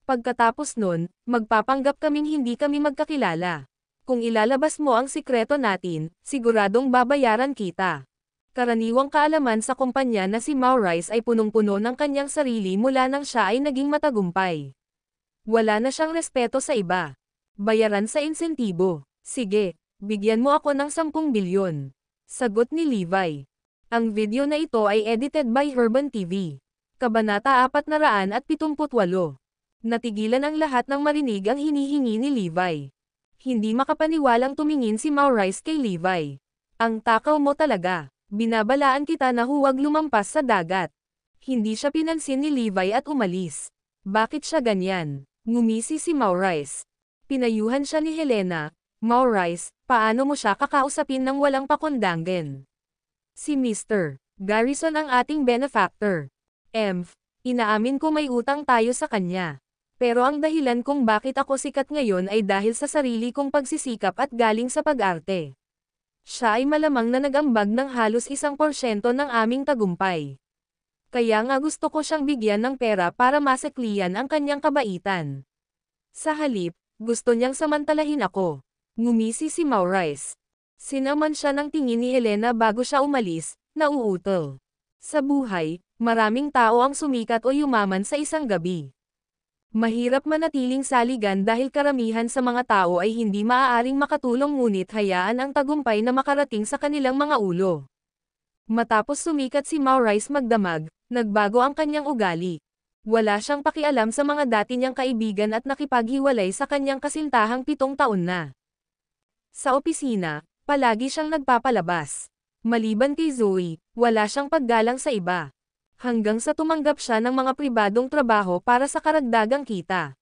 Pagkatapos nun, magpapanggap kaming hindi kami magkakilala. Kung ilalabas mo ang sikreto natin, siguradong babayaran kita. Karaniwang kaalaman sa kumpanya na si Maurice ay punong-puno ng kanyang sarili mula nang siya ay naging matagumpay. Wala na siyang respeto sa iba. Bayaran sa insentibo. Sige, bigyan mo ako ng 10 bilyon. Sagot ni Levi. Ang video na ito ay edited by Herban TV. Kabanata 478. Natigilan ang lahat ng marinig ang hinihingi ni Levi. Hindi makapaniwalang tumingin si Maurice kay Levi. Ang takaw mo talaga. Binabalaan kita na huwag lumampas sa dagat. Hindi siya pinansin ni Levi at umalis. Bakit siya ganyan? Ngumisi si Maurice. Pinayuhan siya ni Helena. Maurice, paano mo siya kakausapin ng walang pakundangan? Si Mr. Garrison ang ating benefactor. Inaamin ko may utang tayo sa kanya. Pero ang dahilan kung bakit ako sikat ngayon ay dahil sa sarili kong pagsisikap at galing sa pag-arte. Siya ay malamang na nag-ambag ng halos 1% ng aming tagumpay. Kaya nga gusto ko siyang bigyan ng pera para maseklian ang kanyang kabaitan. Sa halip, gusto niyang samantalahin ako. Ngumisi si Maurice. Sinaman siya ng tingin ni Helena bago siya umalis, nauutol. Sa buhay, maraming tao ang sumikat o yumaman sa isang gabi. Mahirap manatiling saligan dahil karamihan sa mga tao ay hindi maaaring makatulong ngunit hayaan ang tagumpay na makarating sa kanilang mga ulo. Matapos sumikat si Maurice magdamag, nagbago ang kanyang ugali. Wala siyang pakialam sa mga dati niyang kaibigan at nakipaghiwalay sa kanyang kasintahang 7 taon na. Sa opisina, palagi siyang nagpapalabas. Maliban kay Zoe, wala siyang paggalang sa iba. Hanggang sa tumanggap siya ng mga pribadong trabaho para sa karagdagang kita.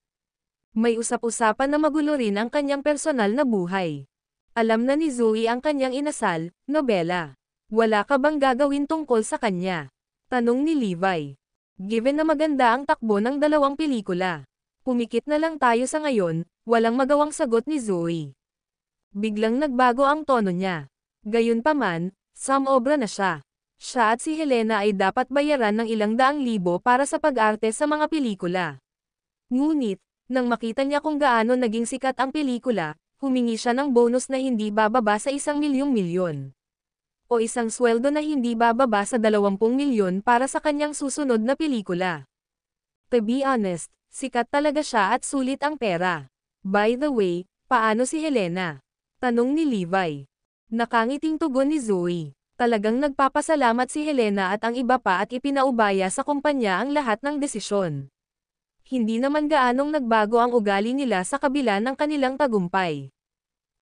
May usap-usapan na magulo rin ang kanyang personal na buhay. Alam na ni Zoe ang kanyang inasal, nobela. Wala ka bang gagawin tungkol sa kanya? Tanong ni Levi. Given na maganda ang takbo ng 2 pelikula. Pumikit na lang tayo sa ngayon, walang magawang sagot ni Zoe. Biglang nagbago ang tono niya. Gayunpaman, obra na siya. Siya at si Helena ay dapat bayaran ng ilang daang libo para sa pag-arte sa mga pelikula. Ngunit, nang makita niya kung gaano naging sikat ang pelikula, humingi siya ng bonus na hindi bababa sa 1 milyon. O isang sweldo na hindi bababa sa 20 milyon para sa kanyang susunod na pelikula. To be honest, sikat talaga siya at sulit ang pera. By the way, paano si Helena? Tanong ni Levi. Nakangiting tugon ni Zoe. Talagang nagpapasalamat si Helena at ang iba pa at ipinaubaya sa kumpanya ang lahat ng desisyon. Hindi naman gaanong nagbago ang ugali nila sa kabila ng kanilang tagumpay.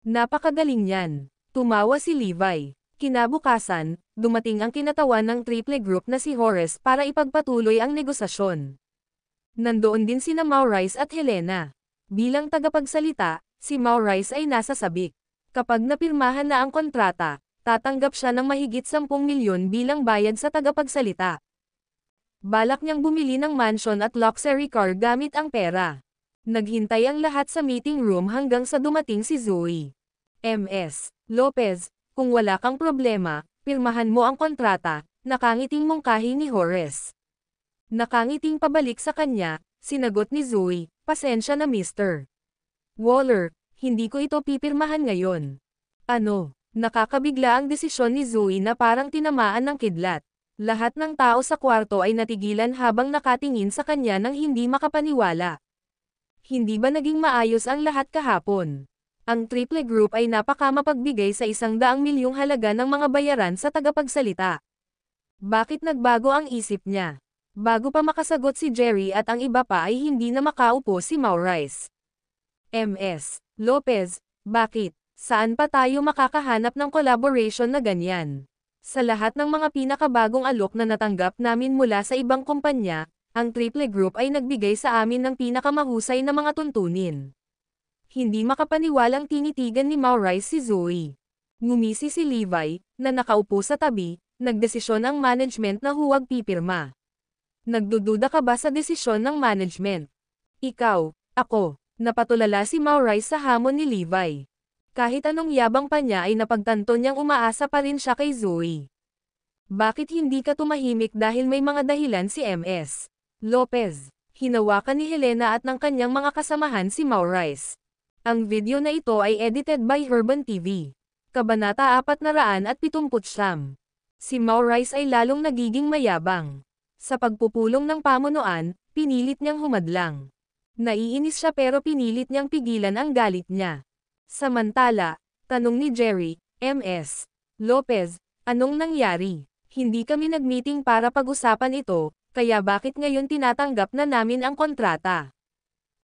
Napakagaling niyan. Tumawa si Levi. Kinabukasan, dumating ang kinatawan ng triple group na si Horace para ipagpatuloy ang negosasyon. Nandoon din sina Maurice at Helena. Bilang tagapagsalita, si Maurice ay nasa sabik. Kapag napirmahan na ang kontrata, tatanggap siya ng mahigit 10 milyon bilang bayad sa tagapagsalita. Balak niyang bumili ng mansion at luxury car gamit ang pera. Naghintay ang lahat sa meeting room hanggang sa dumating si Zoe. Ms. Lopez, kung wala kang problema, pirmahan mo ang kontrata, nakangiting mungkahi ni Horace. Nakangiting pabalik sa kanya, sinagot ni Zoe, pasensya na Mr. Waller, hindi ko ito pipirmahan ngayon. Ano? Nakakabigla ang desisyon ni Zoe na parang tinamaan ng kidlat. Lahat ng tao sa kwarto ay natigilan habang nakatingin sa kanya nang hindi makapaniwala. Hindi ba naging maayos ang lahat kahapon? Ang triple group ay napakamapagbigay sa 100 milyong halaga ng mga bayaran sa tagapagsalita. Bakit nagbago ang isip niya? Bago pa makasagot si Jerry at ang iba pa ay hindi na makaupo si Maurice. Ms. Lopez, bakit? Saan pa tayo makakahanap ng collaboration na ganyan? Sa lahat ng mga pinakabagong alok na natanggap namin mula sa ibang kumpanya, ang triple group ay nagbigay sa amin ng pinakamahusay na mga tuntunin. Hindi makapaniwalang tinitigan ni Maurice si Zoe. Ngumisi si Levi, na nakaupo sa tabi, nagdesisyon ang management na huwag pipirma. Nagdududa ka ba sa desisyon ng management? Ikaw, ako, napatulala si Maurice sa hamon ni Levi. Kahit anong yabang pa niya ay napagtanto niyang umaasa pa rin siya kay Zoe. Bakit hindi ka tumahimik dahil may mga dahilan si Ms. Lopez? Hinawakan ni Helena at ng kanyang mga kasamahan si Maurice. Ang video na ito ay edited by Urban TV. Kabanata 479. Si Maurice ay lalong nagiging mayabang. Sa pagpupulong ng pamunuan, pinilit niyang humadlang. Naiinis siya pero pinilit niyang pigilan ang galit niya. Samantala, tanong ni Jerry, Ms. Lopez, anong nangyari? Hindi kami nagmeeting para pag-usapan ito, kaya bakit ngayon tinatanggap na namin ang kontrata?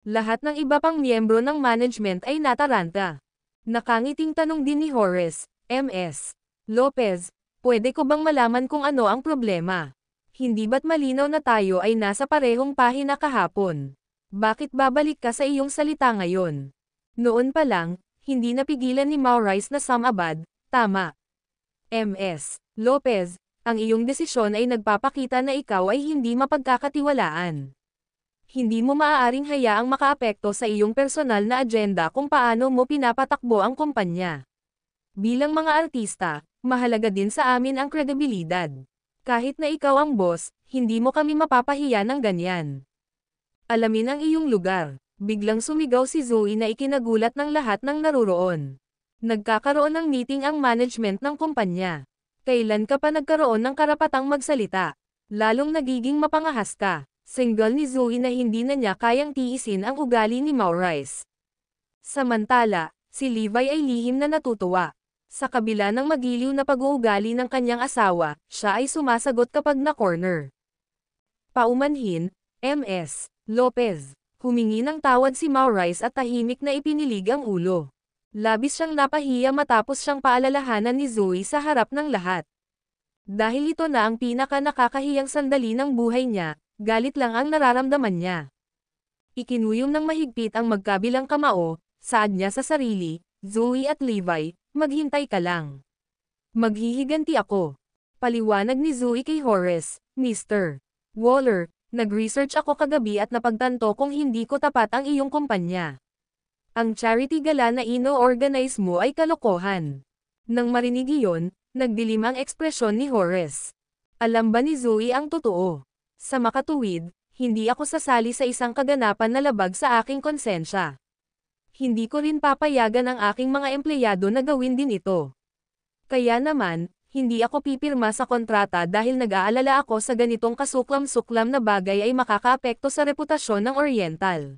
Lahat ng iba pang miyembro ng management ay nataranta. Nakangiting tanong din ni Horace, Ms. Lopez, pwede ko bang malaman kung ano ang problema? Hindi ba't malinaw na tayo ay nasa parehong pahina kahapon? Bakit babalik ka sa iyong salita ngayon? Noon pa lang, hindi napigilan ni Maurice na sumabad, tama. Ms. Lopez, Ang iyong desisyon ay nagpapakita na ikaw ay hindi mapagkakatiwalaan. Hindi mo maaaring hayaang makaapekto sa iyong personal na agenda kung paano mo pinapatakbo ang kumpanya. Bilang mga artista, mahalaga din sa amin ang kredibilidad. Kahit na ikaw ang boss, hindi mo kami mapapahiya ng ganyan. Alamin ang iyong lugar. Biglang sumigaw si Zoe na ikinagulat ng lahat ng naruroon. Nagkakaroon ng meeting ang management ng kumpanya. Kailan ka pa nagkaroon ng karapatang magsalita? Lalong nagiging mapangahas ka. Single ni Zoe na hindi na niya kayang tiisin ang ugali ni Maurice. Samantala, si Levi ay lihim na natutuwa. Sa kabila ng magiliw na pag-uugali ng kanyang asawa, siya ay sumasagot kapag na-corner. Paumanhin, Ms. Lopez. Humingi ng tawad si Maurice at tahimik na ipinilig ang ulo. Labis siyang napahiya matapos siyang paalalahanan ni Zoe sa harap ng lahat. Dahil ito na ang pinaka-nakakahiyang sandali ng buhay niya, galit lang ang nararamdaman niya. Ikinuyom ng mahigpit ang magkabilang kamao, saad niya sa sarili, Zoe at Levi, maghintay ka lang. Maghihiganti ako. Paliwanag ni Zoe kay Horace, Mr. Waller, nag-research ako kagabi at napagtanto kung hindi ko tapat ang iyong kumpanya. Ang charity gala na ino-organize mo ay kalokohan. Nang marinig iyon, nagdilim ang ekspresyon ni Horace. Alam ba ni Zoe ang totoo? Sa makatuwid, hindi ako sasali sa isang kaganapan na labag sa aking konsensya. Hindi ko rin papayagan ang aking mga empleyado na gawin din ito. Kaya naman, hindi ako pipirma sa kontrata dahil nag-aalala ako sa ganitong kasuklam-suklam na bagay ay makakaapekto sa reputasyon ng Oriental.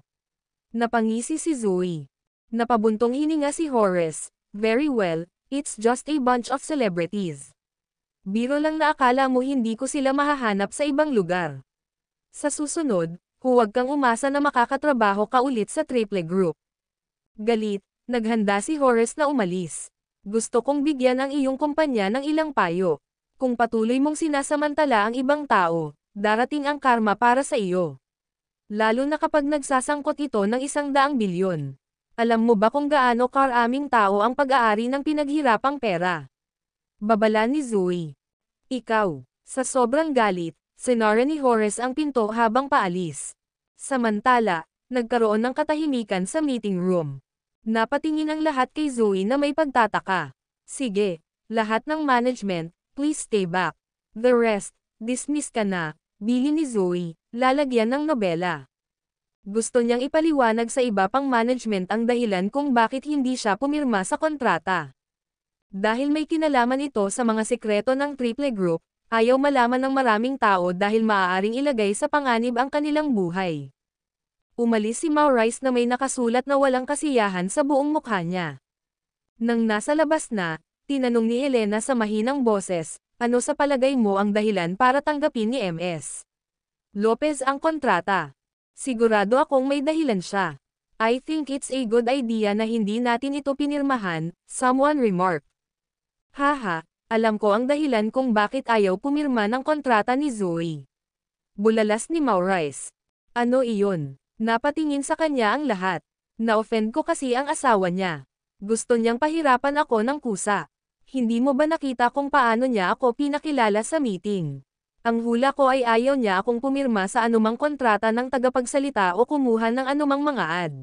Napangisi si Zoe. Napabuntong hininga si Horace. Very well, it's just a bunch of celebrities. Biro lang na akala mo hindi ko sila mahahanap sa ibang lugar. Sa susunod, huwag kang umasa na makakatrabaho ka ulit sa Triple Group. Galit, naghanda si Horace na umalis. Gusto kong bigyan ang iyong kumpanya ng ilang payo. Kung patuloy mong sinasamantala ang ibang tao, darating ang karma para sa iyo. Lalo na kapag nagsasangkot ito ng 100 bilyon. Alam mo ba kung gaano karaming tao ang pag-aari ng pinaghirapang pera? Babala ni Zoe. Ikaw. Sa sobrang galit, sinara ni Horace ang pinto habang paalis. Samantala, nagkaroon ng katahimikan sa meeting room. Napatingin ang lahat kay Zoe na may pagtataka. Sige, lahat ng management, please stay back. The rest, dismiss ka na, bili ni Zoe, lalagyan ng nobela. Gusto niyang ipaliwanag sa iba pang management ang dahilan kung bakit hindi siya pumirma sa kontrata. Dahil may kinalaman ito sa mga sekreto ng Triple Group, ayaw malaman ng maraming tao dahil maaaring ilagay sa panganib ang kanilang buhay. Umalis si Maurice na may nakasulat na walang kasiyahan sa buong mukha niya. Nang nasa labas na, tinanong ni Helena sa mahinang boses, ano sa palagay mo ang dahilan para tanggapin ni Ms. Lopez ang kontrata? Sigurado akong may dahilan siya. I think it's a good idea na hindi natin ito pinirmahan, someone remarked. Haha, alam ko ang dahilan kung bakit ayaw pumirma ng kontrata ni Zoe. Bulalas ni Maurice. Ano iyon? Napatingin sa kanya ang lahat. Na-offend ko kasi ang asawa niya. Gusto niyang pahirapan ako ng kusa. Hindi mo ba nakita kung paano niya ako pinakilala sa meeting? Ang hula ko ay ayaw niya akong pumirma sa anumang kontrata ng tagapagsalita o kumuha ng anumang mga ad.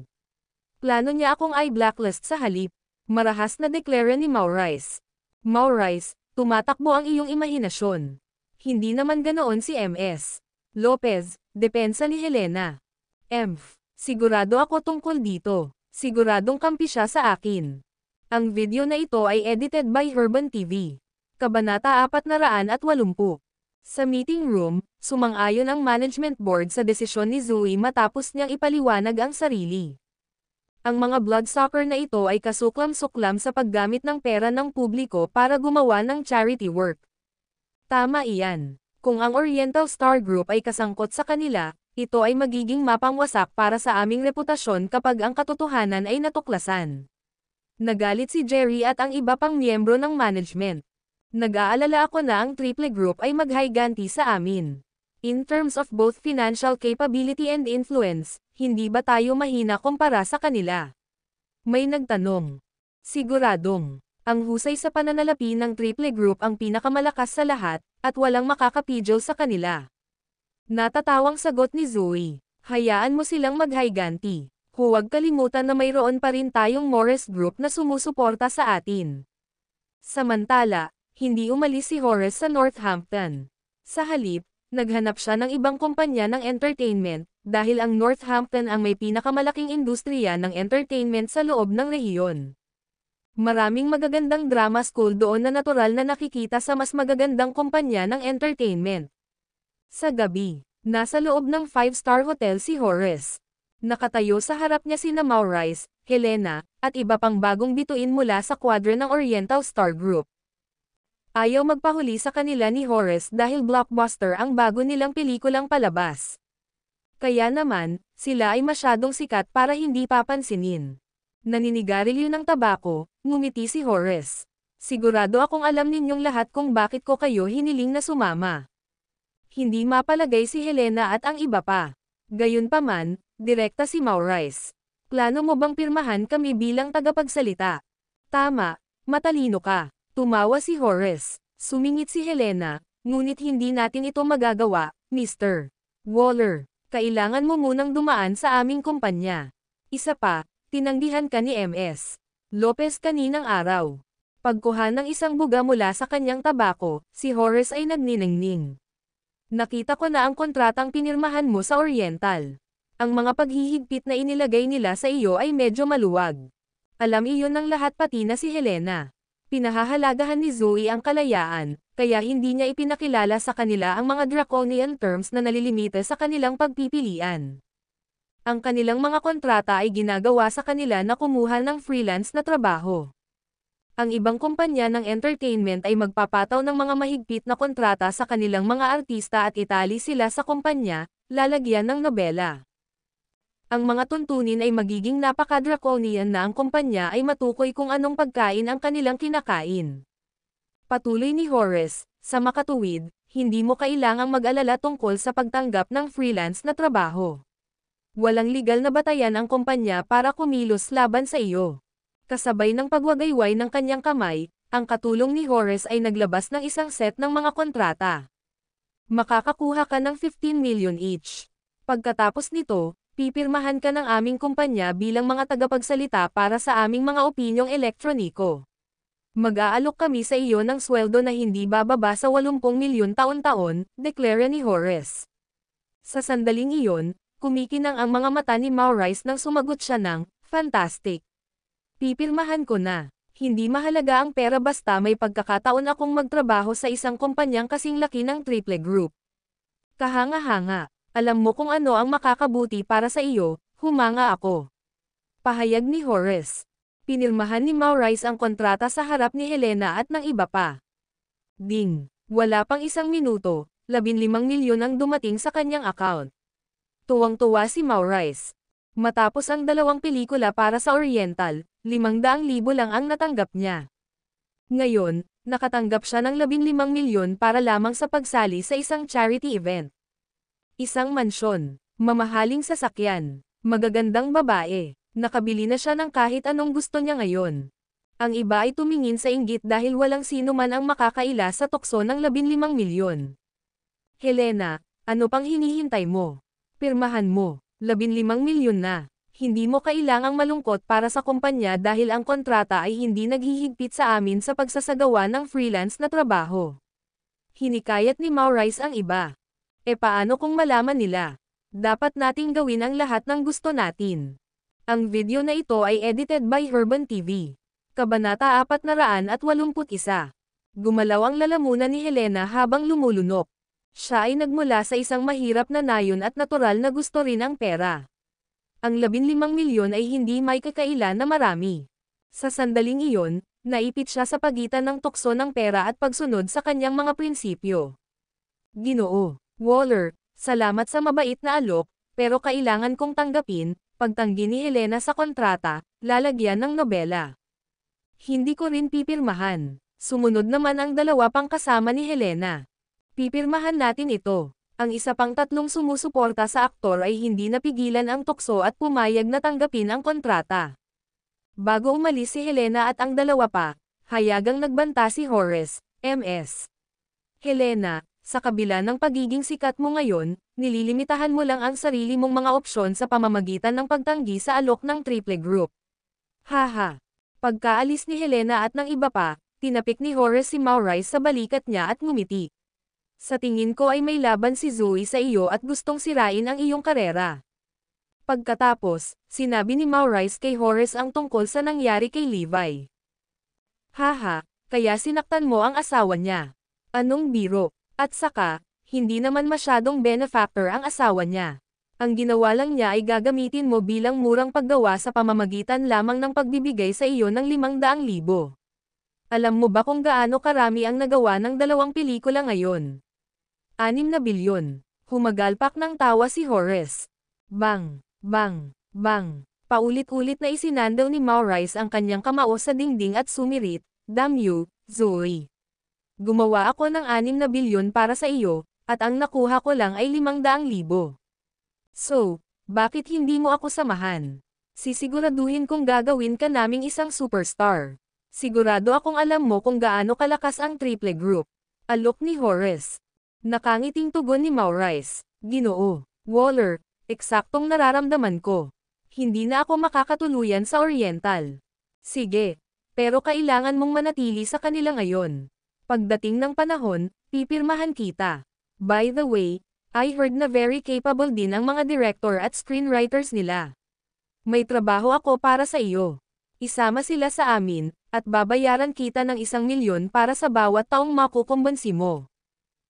Plano niya akong i-blacklist sa halip. Marahas na deklara ni Maurice. Maurice, tumatakbo ang iyong imahinasyon. Hindi naman ganoon si Ms. Lopez, depensa ni Helena. Sigurado ako tungkol dito. Siguradong kampi siya sa akin. Ang video na ito ay edited by Urban TV. Kabanata 480. Sa meeting room, sumang-ayon ang management board sa desisyon ni Zoe matapos niyang ipaliwanag ang sarili. Ang mga bloodsucker na ito ay kasuklam-suklam sa paggamit ng pera ng publiko para gumawa ng charity work. Tama iyan. Kung ang Oriental Star Group ay kasangkot sa kanila, ito ay magiging mapangwasak para sa aming reputasyon kapag ang katotohanan ay natuklasan. Nagalit si Jerry at ang iba pang miyembro ng management. Nag-aalala ako na ang Triple Group ay maghiganti sa amin. In terms of both financial capability and influence, hindi ba tayo mahina kumpara sa kanila? May nagtanong. Siguradong. Ang husay sa pananalapi ng Triple Group ang pinakamalakas sa lahat, at walang makakapidyo sa kanila. Natatawang sagot ni Zoe. Hayaan mo silang maghiganti. Huwag kalimutan na mayroon pa rin tayong Morris Group na sumusuporta sa atin. Samantala, hindi umalis si Horace sa Northampton. Sa halip, naghanap siya ng ibang kumpanya ng entertainment, dahil ang Northampton ang may pinakamalaking industriya ng entertainment sa loob ng rehiyon. Maraming magagandang drama school doon na natural na nakikita sa mas magagandang kumpanya ng entertainment. Sa gabi, nasa loob ng 5-star hotel si Horace. Nakatayo sa harap niya sina Maurice, Helena, at iba pang bagong bituin mula sa kwadro ng Oriental Star Group. Ayaw magpahuli sa kanila ni Horace dahil blockbuster ang bago nilang pelikulang palabas. Kaya naman, sila ay masyadong sikat para hindi papansinin. Naninigarilyo ng tabako, ngumiti si Horace. Sigurado akong alam ninyong lahat kung bakit ko kayo hiniling na sumama. Hindi mapalagay si Helena at ang iba pa. Gayunpaman, direkta si Maurice. Plano mo bang pirmahan kami bilang tagapagsalita? Tama, matalino ka. Tumawa si Horace. Sumingit si Helena, ngunit hindi natin ito magagawa, Mr. Waller. Kailangan mo munang dumaan sa aming kumpanya. Isa pa, tinanggihan ka ni MS Lopez kaninang araw. Pagkuha ng isang buga mula sa kanyang tabako, si Horace ay nagniningning. Nakita ko na ang kontratang pinirmahan mo sa Oriental. Ang mga paghihigpit na inilagay nila sa iyo ay medyo maluwag. Alam iyon ng lahat pati na si Helena. Pinahahalagahan ni Zoe ang kalayaan, kaya hindi niya ipinakilala sa kanila ang mga draconian terms na nalilimita sa kanilang pagpipilian. Ang kanilang mga kontrata ay ginagawa sa kanila na kumuha ng freelance na trabaho. Ang ibang kumpanya ng entertainment ay magpapataw ng mga mahigpit na kontrata sa kanilang mga artista at itali sila sa kumpanya, lalagyan ng nobela. Ang mga tuntunin ay magiging napaka-draconian na ang kumpanya ay matukoy kung anong pagkain ang kanilang kinakain. Patuloy ni Horace, sa makatuwid, hindi mo kailangang mag-alala tungkol sa pagtanggap ng freelance na trabaho. Walang legal na batayan ang kumpanya para kumilos laban sa iyo. Kasabay ng pagwagayway ng kanyang kamay, ang katulong ni Horace ay naglabas ng isang set ng mga kontrata. Makakakuha ka ng 15 million each. Pagkatapos nito, pipirmahan ka ng aming kumpanya bilang mga tagapagsalita para sa aming mga opinyong elektroniko. Mag-aalok kami sa iyo ng sweldo na hindi bababa sa 80 milyon taon-taon, deklara ni Horace. Sa sandaling iyon, kumikinang ang mga mata ni Maurice nang sumagot siya ng, "Fantastic. Pipirmahan ko na. Hindi mahalaga ang pera basta may pagkakataon akong magtrabaho sa isang kumpanyang kasing laki ng Triple Group." Kahanga-hanga. Alam mo kung ano ang makakabuti para sa iyo, humanga ako. Pahayag ni Horace. Pinirmahan ni Maurice ang kontrata sa harap ni Helena at ng iba pa. Ding! Wala pang isang minuto, 15 milyon ang dumating sa kanyang account. Tuwang-tuwa si Maurice. Matapos ang 2 pelikula para sa Oriental, 500,000 lang ang natanggap niya. Ngayon, nakatanggap siya ng 15 milyon para lamang sa pagsali sa isang charity event. Isang mansyon, mamahaling sasakyan, magagandang babae, nakabili na siya ng kahit anong gusto niya ngayon. Ang iba ay tumingin sa inggit dahil walang sino man ang makakaila sa tukso ng 15 milyon. Helena, ano pang hinihintay mo? Pirmahan mo, 15 milyon na. Hindi mo kailangang malungkot para sa kumpanya dahil ang kontrata ay hindi naghihigpit sa amin sa pagsasagawa ng freelance na trabaho. Hinikayat ni Maurice ang iba. E paano kung malaman nila? Dapat nating gawin ang lahat ng gusto natin. Ang video na ito ay edited by Herban TV. Kabanata 481. Gumalaw ang lalamunan ni Helena habang lumulunok. Siya ay nagmula sa isang mahirap na nayon at natural na gusto rin ang pera. Ang 15 milyon ay hindi may kakaila na marami. Sa sandaling iyon, naipit siya sa pagitan ng tukso ng pera at pagsunod sa kanyang mga prinsipyo. Ginoo Waller, salamat sa mabait na alok, pero kailangan kong tanggapin, pagtanggi ni Helena sa kontrata, lalagyan ng nobela. Hindi ko rin pipirmahan. Sumunod naman ang 2 pang kasama ni Helena. Pipirmahan natin ito. Ang isa pang 3 sumusuporta sa aktor ay hindi napigilan ang tukso at pumayag na tanggapin ang kontrata. Bago umalis si Helena at ang 2 pa, Hayagang nagbanta si Horace, MS. Helena, sa kabila ng pagiging sikat mo ngayon, nililimitahan mo lang ang sarili mong mga opsyon sa pamamagitan ng pagtanggi sa alok ng triple group. Haha. Pagkaalis ni Helena at ng iba pa, tinapik ni Horace si Maurice sa balikat niya at ngumiti. Sa tingin ko ay may laban si Zoe sa iyo at gustong sirain ang iyong karera. Pagkatapos, sinabi ni Maurice kay Horace ang tungkol sa nangyari kay Levi. Haha, kaya sinaktan mo ang asawa niya. Anong biro? At saka, hindi naman masyadong benefactor ang asawa niya. Ang ginawa lang niya ay gagamitin mo bilang murang paggawa sa pamamagitan lamang ng pagbibigay sa iyo ng 500,000. Alam mo ba kung gaano karami ang nagawa ng 2 pelikula ngayon? 6 na bilyon. Humagalpak ng tawa si Horace. Bang, bang, bang. Paulit-ulit na isinandaw ni Maurice ang kanyang kamao sa dingding at sumirit, "Damn you, Zoe. Gumawa ako ng 6 na bilyon para sa iyo, at ang nakuha ko lang ay 500,000. So, bakit hindi mo ako samahan? Sisiguraduhin kong gagawin ka naming isang superstar. Sigurado akong alam mo kung gaano kalakas ang triple group." Alok ni Horace. Nakangiting tugon ni Maurice. "Ginoo, Waller, eksaktong nararamdaman ko. Hindi na ako makakatuluyan sa Oriental. Sige, pero kailangan mong manatili sa kanila ngayon. Pagdating ng panahon, pipirmahan kita. By the way, I heard na very capable din ang mga director at screenwriters nila. May trabaho ako para sa iyo. Isama sila sa amin, at babayaran kita ng 1,000,000 para sa bawat taong makukumbansi mo."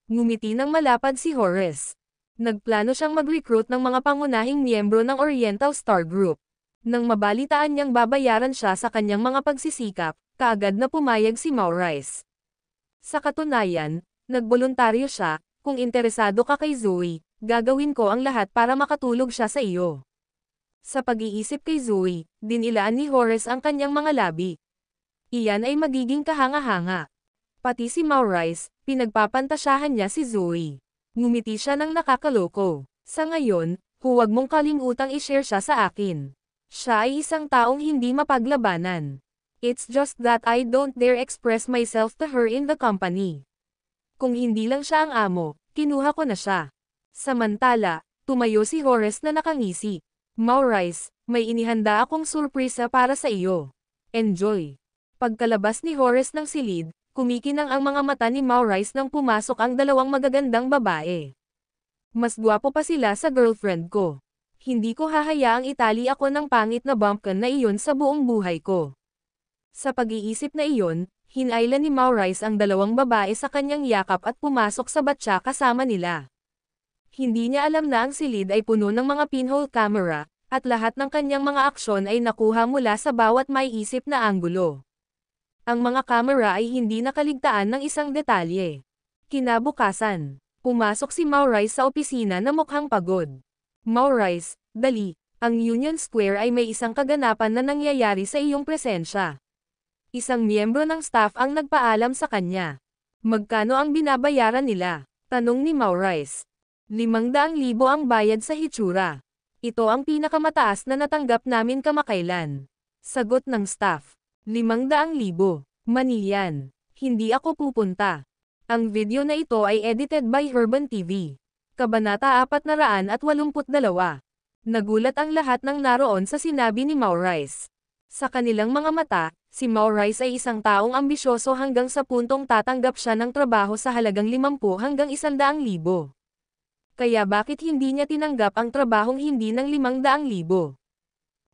Ngumiti ng malapad si Horace. Nagplano siyang mag-recruit ng mga pangunahing miyembro ng Oriental Star Group. Nang mabalitaan niyang babayaran siya sa kanyang mga pagsisikap, kaagad na pumayag si Maurice. Sa katunayan, nagboluntaryo siya, "Kung interesado ka kay Zoe, gagawin ko ang lahat para makatulog siya sa iyo." Sa pag-iisip kay Zoe, dinilaan ni Horace ang kanyang mga labi. Iyan ay magiging kahanga-hanga. Pati si Maurice, pinagpapantasyahan niya si Zoe. Ngumiti siya ng nakakaloko. "Sa ngayon, huwag mong kalimutang i-share siya sa akin. Siya ay isang taong hindi mapaglabanan. It's just that I don't dare express myself to her in the company. Kung hindi lang siya ang amo, kinuha ko na siya." Samantala, tumayo si Horace na nakangisi. "Maurice, may inihanda akong surpresa para sa iyo. Enjoy." Pagkalabas ni Horace ng silid, kumikinang ang mga mata ni Maurice nang pumasok ang 2 magagandang babae. "Mas gwapo pa sila sa girlfriend ko. Hindi ko hahayaang itali ako ng pangit na bumpkin na iyon sa buong buhay ko." Sa pag-iisip na iyon, hinailan ni Maurice ang 2 babae sa kanyang yakap at pumasok sa batya kasama nila. Hindi niya alam na ang silid ay puno ng mga pinhole camera, at lahat ng kanyang mga aksyon ay nakuha mula sa bawat maiisip na anggulo. Ang mga kamera ay hindi nakaligtaan ng isang detalye. Kinabukasan, pumasok si Maurice sa opisina na mukhang pagod. "Maurice, dali, ang Union Square ay may isang kaganapan na nangyayari sa iyong presensya." Isang miyembro ng staff ang nagpaalam sa kanya. "Magkano ang binabayaran nila?" tanong ni Maurice. 500,000 ang bayad sa hitsura. Ito ang pinakamataas na natanggap namin kamakailan. Sagot ng staff. 500,000. Mani yan. Hindi ako pupunta. Ang video na ito ay edited by Herban TV. Kabanata 482. Nagulat ang lahat ng naroon sa sinabi ni Maurice. Sa kanilang mga mata, si Maurice ay isang taong ambisyoso hanggang sa puntong tatanggap siya ng trabaho sa halagang 50 hanggang 100,000. Kaya bakit hindi niya tinanggap ang trabahong hindi ng 500,000?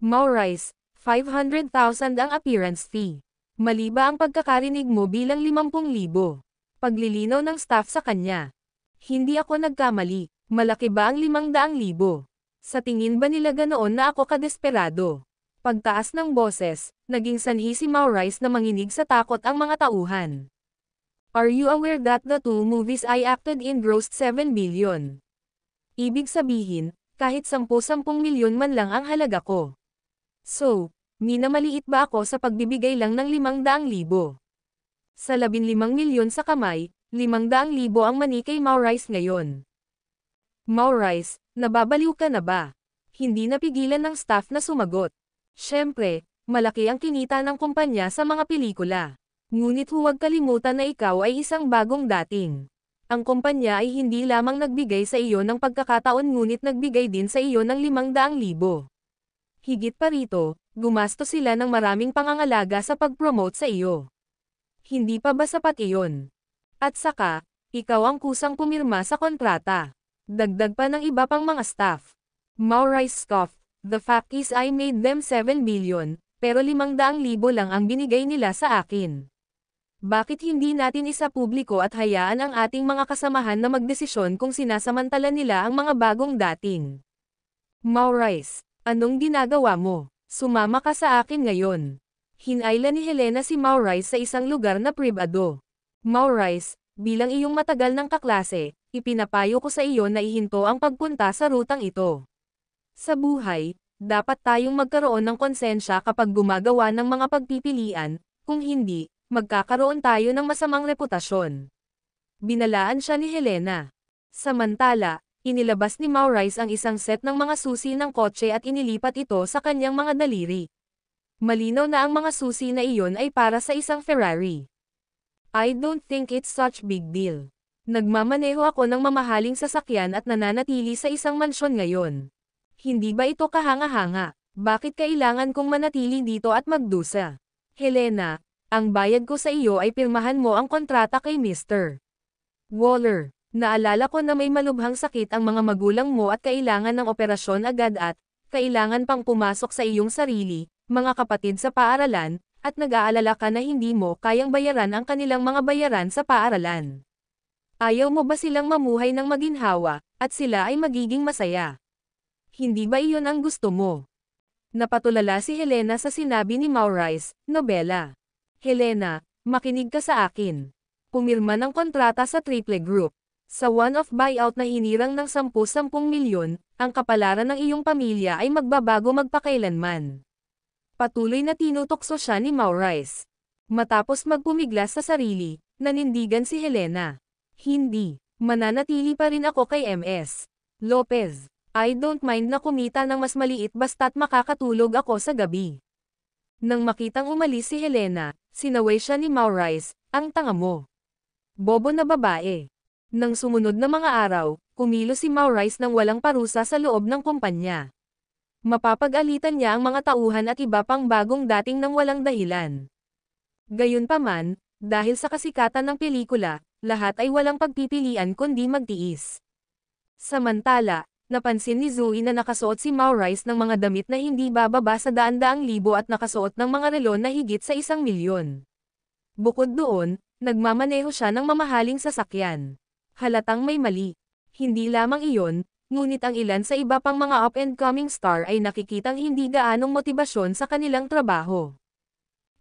Maurice, 500,000 ang appearance fee. Mali ba ang pagkakarinig mo bilang 50,000? Paglilinaw ng staff sa kanya. Hindi ako nagkamali, malaki ba ang 500,000? Sa tingin ba nila ganoon na ako kadesperado? Pagtaas ng boses, naging sanhi si Maurice na manginig sa takot ang mga tauhan. Are you aware that the 2 movies I acted in grossed 7 billion? Ibig sabihin, kahit 10-10 milyon man lang ang halaga ko. So, minamaliit ba ako sa pagbibigay lang ng 500,000? Sa 15 milyon sa kamay, 500,000 ang mani kay Maurice ngayon. Maurice, nababaliw ka na ba? Hindi napigilan ng staff na sumagot. Siyempre, malaki ang kinita ng kumpanya sa mga pelikula. Ngunit huwag kalimutan na ikaw ay isang bagong dating. Ang kumpanya ay hindi lamang nagbigay sa iyo ng pagkakataon ngunit nagbigay din sa iyo ng 500,000. Higit pa rito, gumastos sila ng maraming pangangalaga sa pag-promote sa iyo. Hindi pa ba sapat iyon? At saka, ikaw ang kusang pumirma sa kontrata. Dagdag pa ng iba pang mga staff. Maurice scoffed, "The fact is I made them 7 billion, pero 500,000 lang ang binigay nila sa akin. Bakit hindi natin isa publiko at hayaan ang ating mga kasamahan na magdesisyon kung sinasamantala nila ang mga bagong dating?" Maurice, anong ginagawa mo? Sumama ka sa akin ngayon. Hinayla ni Helena si Maurice sa isang lugar na pribado. Maurice, bilang iyong matagal ng kaklase, ipinapayo ko sa iyo na ihinto ang pagpunta sa rutang ito. Sa buhay, dapat tayong magkaroon ng konsensya kapag gumagawa ng mga pagpipilian, kung hindi, magkakaroon tayo ng masamang reputasyon. Binalaan siya ni Helena. Samantala, inilabas ni Maurice ang isang set ng mga susi ng kotse at inilipat ito sa kanyang mga daliri. Malinaw na ang mga susi na iyon ay para sa isang Ferrari. I don't think it's such big deal. Nagmamaneho ako ng mamahaling sasakyan at nananatili sa isang mansyon ngayon. Hindi ba ito kahanga-hanga? Bakit kailangan kong manatili dito at magdusa? Helena, ang bayad ko sa iyo ay pirmahan mo ang kontrata kay Mr. Waller. Naalala ko na may malubhang sakit ang mga magulang mo at kailangan ng operasyon agad at kailangan pang pumasok sa iyong sarili, mga kapatid sa paaralan, at nag-aalala ka na hindi mo kayang bayaran ang kanilang mga bayaran sa paaralan. Ayaw mo ba silang mamuhay ng maginhawa, at sila ay magiging masaya? Hindi ba iyon ang gusto mo? Napatulala si Helena sa sinabi ni Maurice, "Nobela. Helena, makinig ka sa akin. Pumirma ng kontrata sa Triple Group. Sa one-off buyout na hinirang ng 10 milyon, ang kapalaran ng iyong pamilya ay magbabago magpakailanman." Patuloy na tinutokso siya ni Maurice. Matapos magpumiglas sa sarili, nanindigan si Helena. "Hindi, mananatili pa rin ako kay MS. Lopez. I don't mind na kumita ng mas maliit basta't makakatulog ako sa gabi." Nang makitang umalis si Helena, sinaway siya ni Maurice, "Ang tanga mo. Bobo na babae." Nang sumunod na mga araw, kumilos si Maurice nang walang parusa sa loob ng kumpanya. Mapapag-alitan niya ang mga tauhan at iba pang bagong dating nang walang dahilan. Gayunpaman, dahil sa kasikatan ng pelikula, lahat ay walang pagpipilian kundi magtiis. Samantala, napansin ni Zoe na nakasuot si Maurice ng mga damit na hindi bababa sa daan-daang libo at nakasuot ng mga relo na higit sa 1 milyon. Bukod doon, nagmamaneho siya ng mamahaling sasakyan. Halatang may mali. Hindi lamang iyon, ngunit ang ilan sa iba pang mga up-and-coming star ay nakikitang hindi gaanong motibasyon sa kanilang trabaho.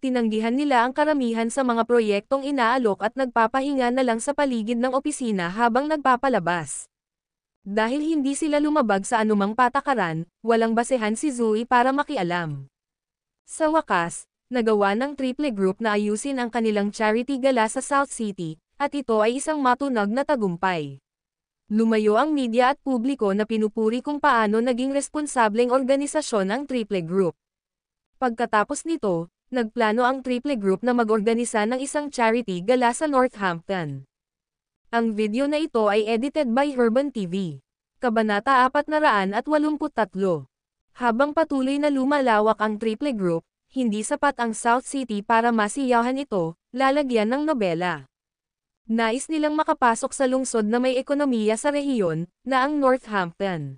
Tinanggihan nila ang karamihan sa mga proyektong inaalok at nagpapahinga na lang sa paligid ng opisina habang nagpapalabas. Dahil hindi sila lumabag sa anumang patakaran, walang basehan si Zoe para makialam. Sa wakas, nagawa ng Triple Group na ayusin ang kanilang charity gala sa South City, at ito ay isang matunag na tagumpay. Lumayo ang media at publiko na pinupuri kung paano naging responsableng organisasyon ang Triple Group. Pagkatapos nito, nagplano ang Triple Group na mag-organisa ng isang charity gala sa Northampton. Ang video na ito ay edited by Herban TV. Kabanata 483. Habang patuloy na lumalawak ang Triple Group, hindi sapat ang South City para masiyahan ito, lalagyan ng nobela. Nais nilang makapasok sa lungsod na may ekonomiya sa rehiyon, na ang Northampton.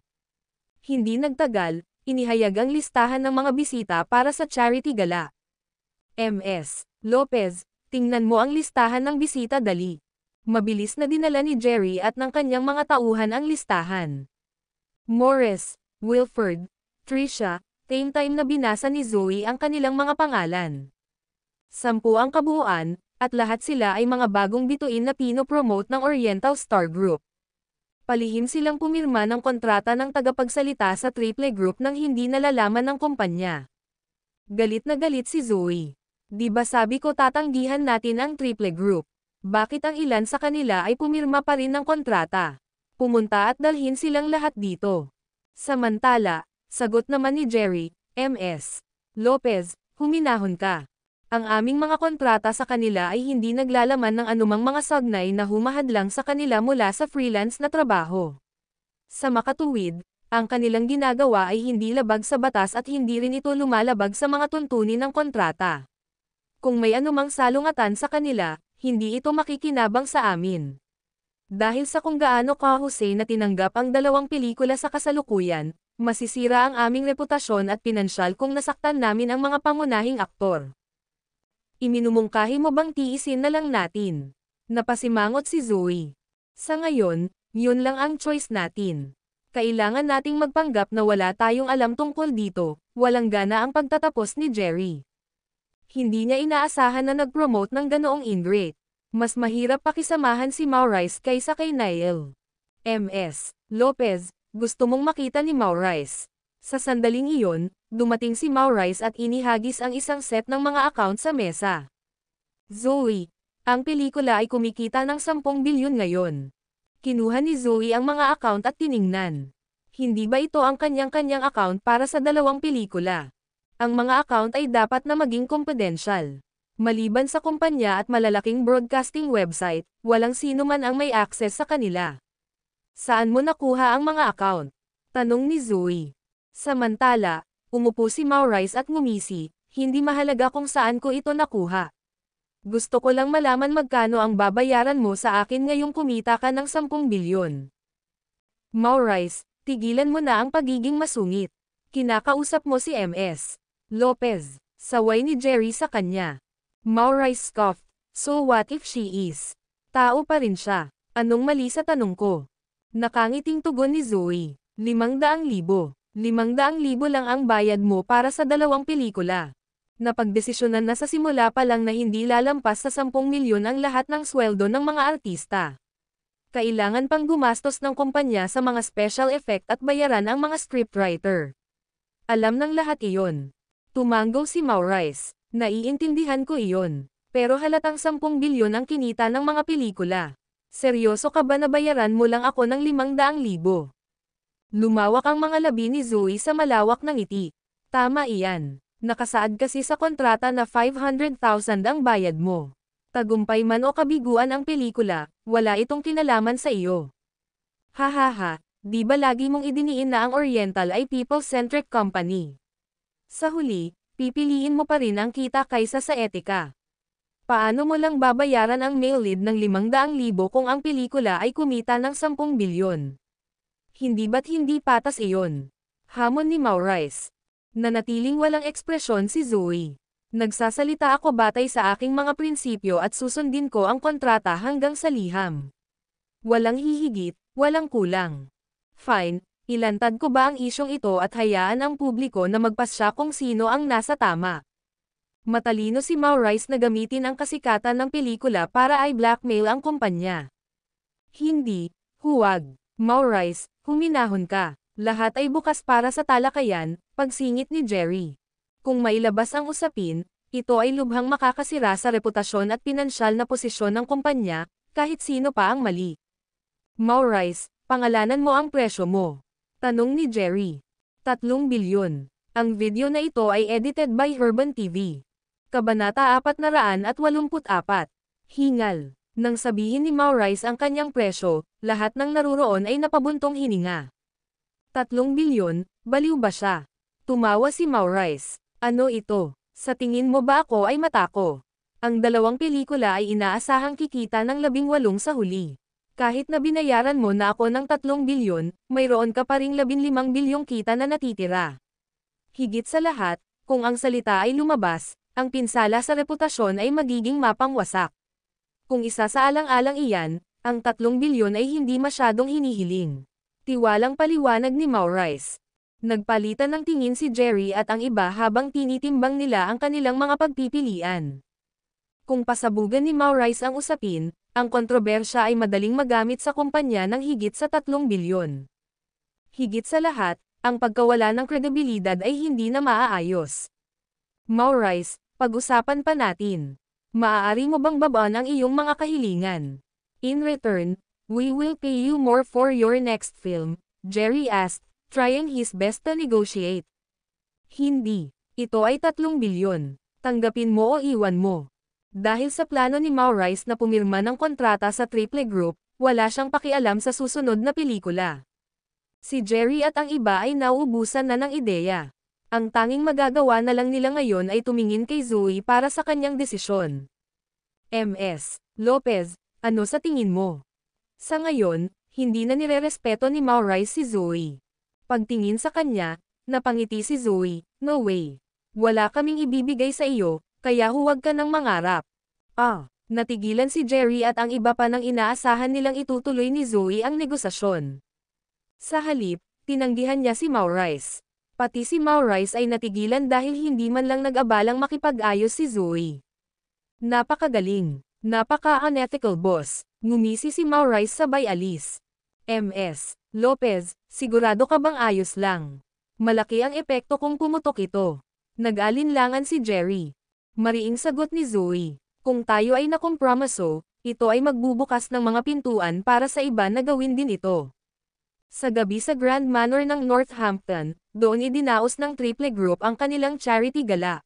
Hindi nagtagal, inihayag ang listahan ng mga bisita para sa charity gala. MS. Lopez, tingnan mo ang listahan ng bisita dali. Mabilis na dinala ni Jerry at ng kanyang mga tauhan ang listahan. Morris, Wilford, Trisha, same time na binasa ni Zoe ang kanilang mga pangalan. 10 ang kabuuan, at lahat sila ay mga bagong bituin na pino-promote ng Oriental Star Group. Palihim silang pumirma ng kontrata ng tagapagsalita sa Triple Group nang hindi nalalaman ng kumpanya. Galit na galit si Zoe. "Di ba sabi ko tatanggihan natin ang Triple Group? Bakit ang ilan sa kanila ay pumirma pa rin ng kontrata? Pumunta at dalhin silang lahat dito." Samantala, sagot naman ni Jerry, "MS. Lopez, huminahon ka. Ang aming mga kontrata sa kanila ay hindi naglalaman ng anumang mga sagnay na humahadlang sa kanila mula sa freelance na trabaho. Sa makatuwid, ang kanilang ginagawa ay hindi labag sa batas at hindi rin ito lumalabag sa mga tuntunin ng kontrata. Kung may anumang salungatan sa kanila, hindi ito makikinabang sa amin. Dahil sa kung gaano kahusay na tinanggap ang 2 pelikula sa kasalukuyan, masisira ang aming reputasyon at pinansyal kung nasaktan namin ang mga pangunahing aktor. Iminumungkahi mo bang tiisin na lang natin? Napasimangot si Zoe. Sa ngayon, yun lang ang choice natin. Kailangan nating magpanggap na wala tayong alam tungkol dito, walang gana ang pagtatapos ni Jerry. Hindi niya inaasahan na nag-promote ng ganoong ingrate. Mas mahirap pakisamahan si Maurice kaysa kay Niall. MS. Lopez, gusto mong makita ni Maurice. Sa sandaling iyon, dumating si Maurice at inihagis ang isang set ng mga account sa mesa. Zoe, ang pelikula ay kumikita ng 10 bilyon ngayon. Kinuha ni Zoe ang mga account at tiningnan. Hindi ba ito ang kanyang-kanyang account para sa 2 pelikula? Ang mga account ay dapat na maging confidential. Maliban sa kumpanya at malalaking broadcasting website, walang sino man ang may access sa kanila. Saan mo nakuha ang mga account? Tanong ni Zoe. Samantala, umupo si Maurice at ngumisi, hindi mahalaga kung saan ko ito nakuha. Gusto ko lang malaman magkano ang babayaran mo sa akin ngayong kumita ka ng 10 bilyon. Maurice, tigilan mo na ang pagiging masungit. Kinakausap mo si MS. Lopez, saway ni Jerry sa kanya. Maurice scoffed, so what if she is? Tao pa rin siya. Anong mali sa tanong ko? Nakangiting tugon ni Zoe. 500,000. 500,000 lang ang bayad mo para sa 2 pelikula. Napagdesisyonan na sa simula pa lang na hindi lalampas sa 10 milyon ang lahat ng sweldo ng mga artista. Kailangan pang gumastos ng kumpanya sa mga special effect at bayaran ang mga scriptwriter. Alam ng lahat iyon. Tumanggo si Maurice. Naiintindihan ko iyon. Pero halatang 10 bilyon ang kinita ng mga pelikula. Seryoso ka ba na bayaran mo lang ako ng 500,000? Lumawak ang mga labi ni Zoe sa malawak na ngiti. Tama iyan. Nakasaad kasi sa kontrata na 500,000 ang bayad mo. Tagumpay man o kabiguan ang pelikula, wala itong kinalaman sa iyo. Hahaha, di ba lagi mong idiniin na ang Oriental ay people-centric company? Sa huli, pipiliin mo pa rin ang kita kaysa sa etika. Paano mo lang babayaran ang male lead ng 500,000 kung ang pelikula ay kumita ng 10 bilyon? Hindi ba't hindi patas iyon? Hamon ni Maurice. Nanatiling walang ekspresyon si Zoe. Nagsasalita ako batay sa aking mga prinsipyo at susundin ko ang kontrata hanggang sa liham. Walang hihigit, walang kulang. Fine, ilantad ko ba ang isyong ito at hayaan ang publiko na magpasya kung sino ang nasa tama. Matalino si Maurice na gamitin ang kasikatan ng pelikula para ay blackmail ang kumpanya. Hindi, huwag. Maurice, huminahon ka. Lahat ay bukas para sa talakayan, pagsingit ni Jerry. Kung mailabas ang usapin, ito ay lubhang makakasira sa reputasyon at pinansyal na posisyon ng kumpanya, kahit sino pa ang mali. Maurice, pangalanan mo ang presyo mo. Tanong ni Jerry. 3 bilyon. Ang video na ito ay edited by Urban TV. Kabanata 484. Hingal. Nang sabihin ni Maurice ang kanyang presyo, lahat ng naruroon ay napabuntong hininga. 3 bilyon, baliw ba siya? Tumawa si Maurice. Ano ito? Sa tingin mo ba ako ay matako? Ang 2 pelikula ay inaasahang kikita ng 18 sa huli. Kahit na binayaran mo na ako ng 3 bilyon, mayroon ka pa ring 15 bilyong kita na natitira. Higit sa lahat, kung ang salita ay lumabas, ang pinsala sa reputasyon ay magiging mapangwasak. Kung isa sa alang-alang iyan, ang 3 bilyon ay hindi masyadong hinihiling. Tiwalang paliwanag ni Maurice. Nagpalitan ng tingin si Jerry at ang iba habang tinitimbang nila ang kanilang mga pagpipilian. Kung pasabugan ni Maurice ang usapin, ang kontrobersya ay madaling magamit sa kumpanya ng higit sa 3 bilyon. Higit sa lahat, ang pagkawala ng kredibilidad ay hindi na maaayos. Maurice, pag-usapan pa natin. Maaari mo bang babaan ang iyong mga kahilingan? In return, we will pay you more for your next film, Jerry asked, trying his best to negotiate. Hindi. Ito ay 3 bilyon. Tanggapin mo o iwan mo. Dahil sa plano ni Maurice na pumirma ng kontrata sa Triple Group, wala siyang pakialam sa susunod na pelikula. Si Jerry at ang iba ay nauubusan na ng ideya. Ang tanging magagawa na lang nila ngayon ay tumingin kay Zoe para sa kanyang desisyon. Ms. Lopez, ano sa tingin mo? Sa ngayon, hindi na nirerespeto ni Maurice si Zoe. Pagtingin sa kanya, napangiti si Zoe, no way. Wala kaming ibibigay sa iyo, kaya huwag ka nang mangarap. Natigilan si Jerry at ang iba pa nang inaasahan nilang itutuloy ni Zoe ang negosasyon. Sa halip, tinanggihan niya si Maurice. Pati si Maurice ay natigilan dahil hindi man lang nag-abalang makipag-ayos si Zoe. Napakagaling. Napaka-unethical boss. Ngumisi si Maurice sabay alis. Ms. Lopez, sigurado ka bang ayos lang? Malaki ang epekto kung pumutok ito. Nag-alinlangan si Jerry. Mariing sagot ni Zoe. Kung tayo ay nakompromiso, ito ay magbubukas ng mga pintuan para sa iba na gawin din ito. Sa gabi sa Grand Manor ng Northampton, doon idinaos ng Triple Group ang kanilang charity gala.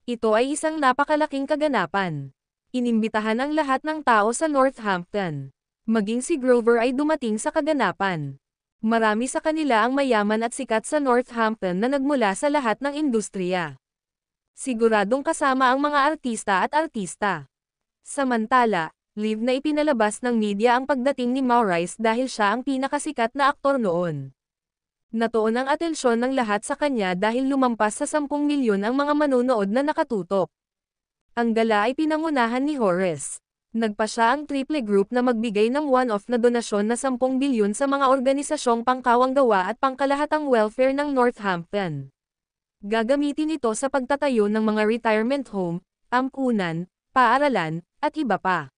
Ito ay isang napakalaking kaganapan. Inimbitahan ang lahat ng tao sa Northampton. Maging si Grover ay dumating sa kaganapan. Marami sa kanila ang mayaman at sikat sa Northampton na nagmula sa lahat ng industriya. Siguradong kasama ang mga artista at artista. Samantala, live na ipinalabas ng media ang pagdating ni Maurice dahil siya ang pinakasikat na aktor noon. Natuon ang atensyon ng lahat sa kanya dahil lumampas sa 10 milyon ang mga manonood na nakatutok. Ang gala ay pinangunahan ni Horace. Nagpa siya ang Triple Group na magbigay ng one-off na donasyon na 10 bilyon sa mga organisasyong pangkawanggawa at pangkalahatang welfare ng Northampton. Gagamitin ito sa pagtatayo ng mga retirement home, ampunan, paaralan, at iba pa.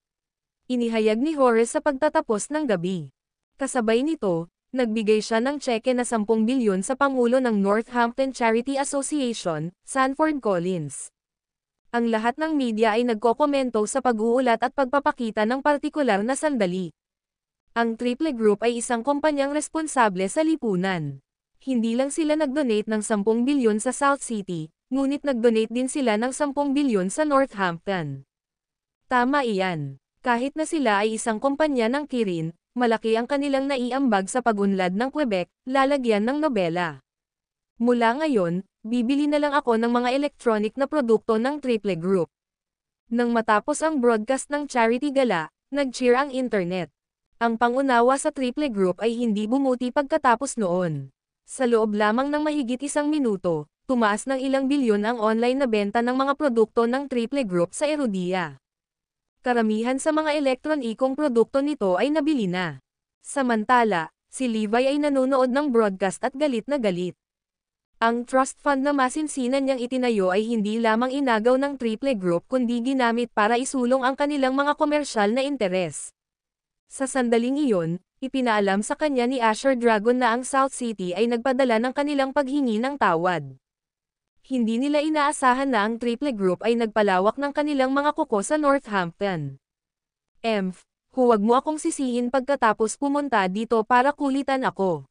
Inihayag ni Horace sa pagtatapos ng gabi. Kasabay nito, nagbigay siya ng tseke na 10 bilyon sa Pangulo ng Northampton Charity Association, Sanford Collins. Ang lahat ng media ay nagkokomento sa pag-uulat at pagpapakita ng partikular na sandali. Ang Triple Group ay isang kumpanyang responsable sa lipunan. Hindi lang sila nag-donate ng 10 bilyon sa South City, ngunit nag-donate din sila ng 10 bilyon sa Northampton. Tama iyan. Kahit na sila ay isang kumpanya ng Kirin, malaki ang kanilang naiambag sa pag-unlad ng Quebec, lalagyan ng nobela. Mula ngayon, bibili na lang ako ng mga electronic na produkto ng Triple Group. Nang matapos ang broadcast ng charity gala, nag-cheer ang internet. Ang pangunawa sa Triple Group ay hindi bumuti pagkatapos noon. Sa loob lamang ng mahigit 1 minuto, tumaas ng ilang bilyon ang online na benta ng mga produkto ng Triple Group sa Erodia. Karamihan sa mga elektronikong produkto nito ay nabili na. Samantala, si Levi ay nanonood ng broadcast at galit na galit. Ang trust fund na masinsinan niyang itinayo ay hindi lamang inagaw ng Triple Group kundi ginamit para isulong ang kanilang mga komersyal na interes. Sa sandaling iyon, ipinaalam sa kanya ni Asher Dragon na ang South City ay nagpadala ng kanilang paghingi ng tawad. Hindi nila inaasahan na ang Triple Group ay nagpalawak ng kanilang mga kuko sa Northampton. Huwag mo akong sisihin pagkatapos pumunta dito para kulitan ako.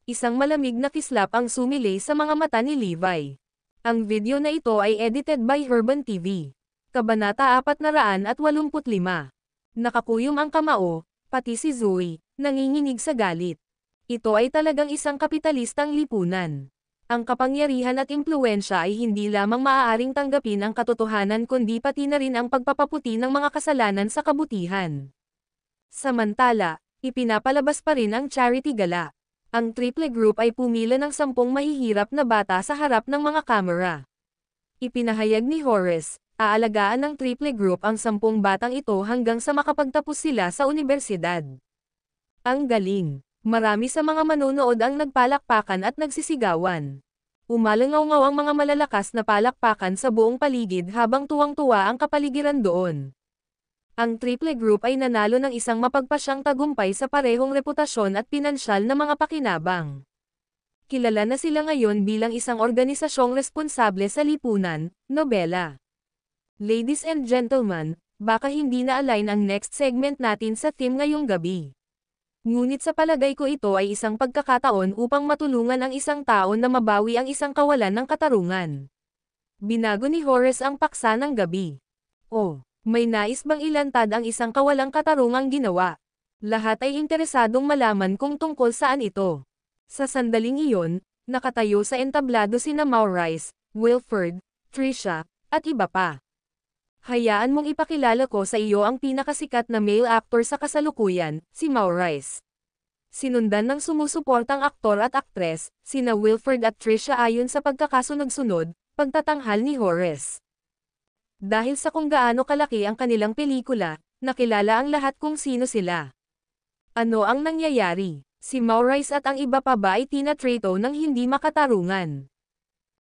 Isang malamig na kislap ang sumilay sa mga mata ni Levi. Ang video na ito ay edited by Herban TV. Kabanata 485. Nakakuyom ang kamao, pati si Zoe, nanginginig sa galit. Ito ay talagang isang kapitalistang lipunan. Ang kapangyarihan at impluwensya ay hindi lamang maaaring tanggapin ang katotohanan kundi pati na rin ang pagpapaputi ng mga kasalanan sa kabutihan. Samantala, ipinapalabas pa rin ang charity gala. Ang Triple Group ay pumila ng 10 mahihirap na bata sa harap ng mga kamera. Ipinahayag ni Horace, aalagaan ng Triple Group ang 10 batang ito hanggang sa makapagtapos sila sa unibersidad. Ang galing! Marami sa mga manonood ang nagpalakpakan at nagsisigawan. Umalangaw-ngaw ang mga malalakas na palakpakan sa buong paligid habang tuwang-tuwa ang kapaligiran doon. Ang Triple Group ay nanalo ng isang mapagpasyang tagumpay sa parehong reputasyon at pinansyal na mga pakinabang. Kilala na sila ngayon bilang isang organisasyong responsable sa lipunan, nobela. Ladies and gentlemen, baka hindi na-align ang next segment natin sa theme ngayong gabi. Ngunit sa palagay ko ito ay isang pagkakataon upang matulungan ang isang tao na mabawi ang isang kawalan ng katarungan. Binago ni Horace ang paksa ng gabi. Oh, may nais bang ilantad ang isang kawalang katarungang ginawa? Lahat ay interesadong malaman kung tungkol saan ito. Sa sandaling iyon, nakatayo sa entablado sina Maurice, Wilford, Trisha, at iba pa. Hayaan mong ipakilala ko sa iyo ang pinakasikat na male actor sa kasalukuyan, si Maurice. Sinundan ng sumusuportang aktor at aktres, sina Wilford at Trisha ayon sa pagkakasunod-sunod, pagtatanghal ni Horace. Dahil sa kung gaano kalaki ang kanilang pelikula, nakilala ang lahat kung sino sila. Ano ang nangyayari? Si Maurice at ang iba pa ba ay tinatrato ng hindi makatarungan?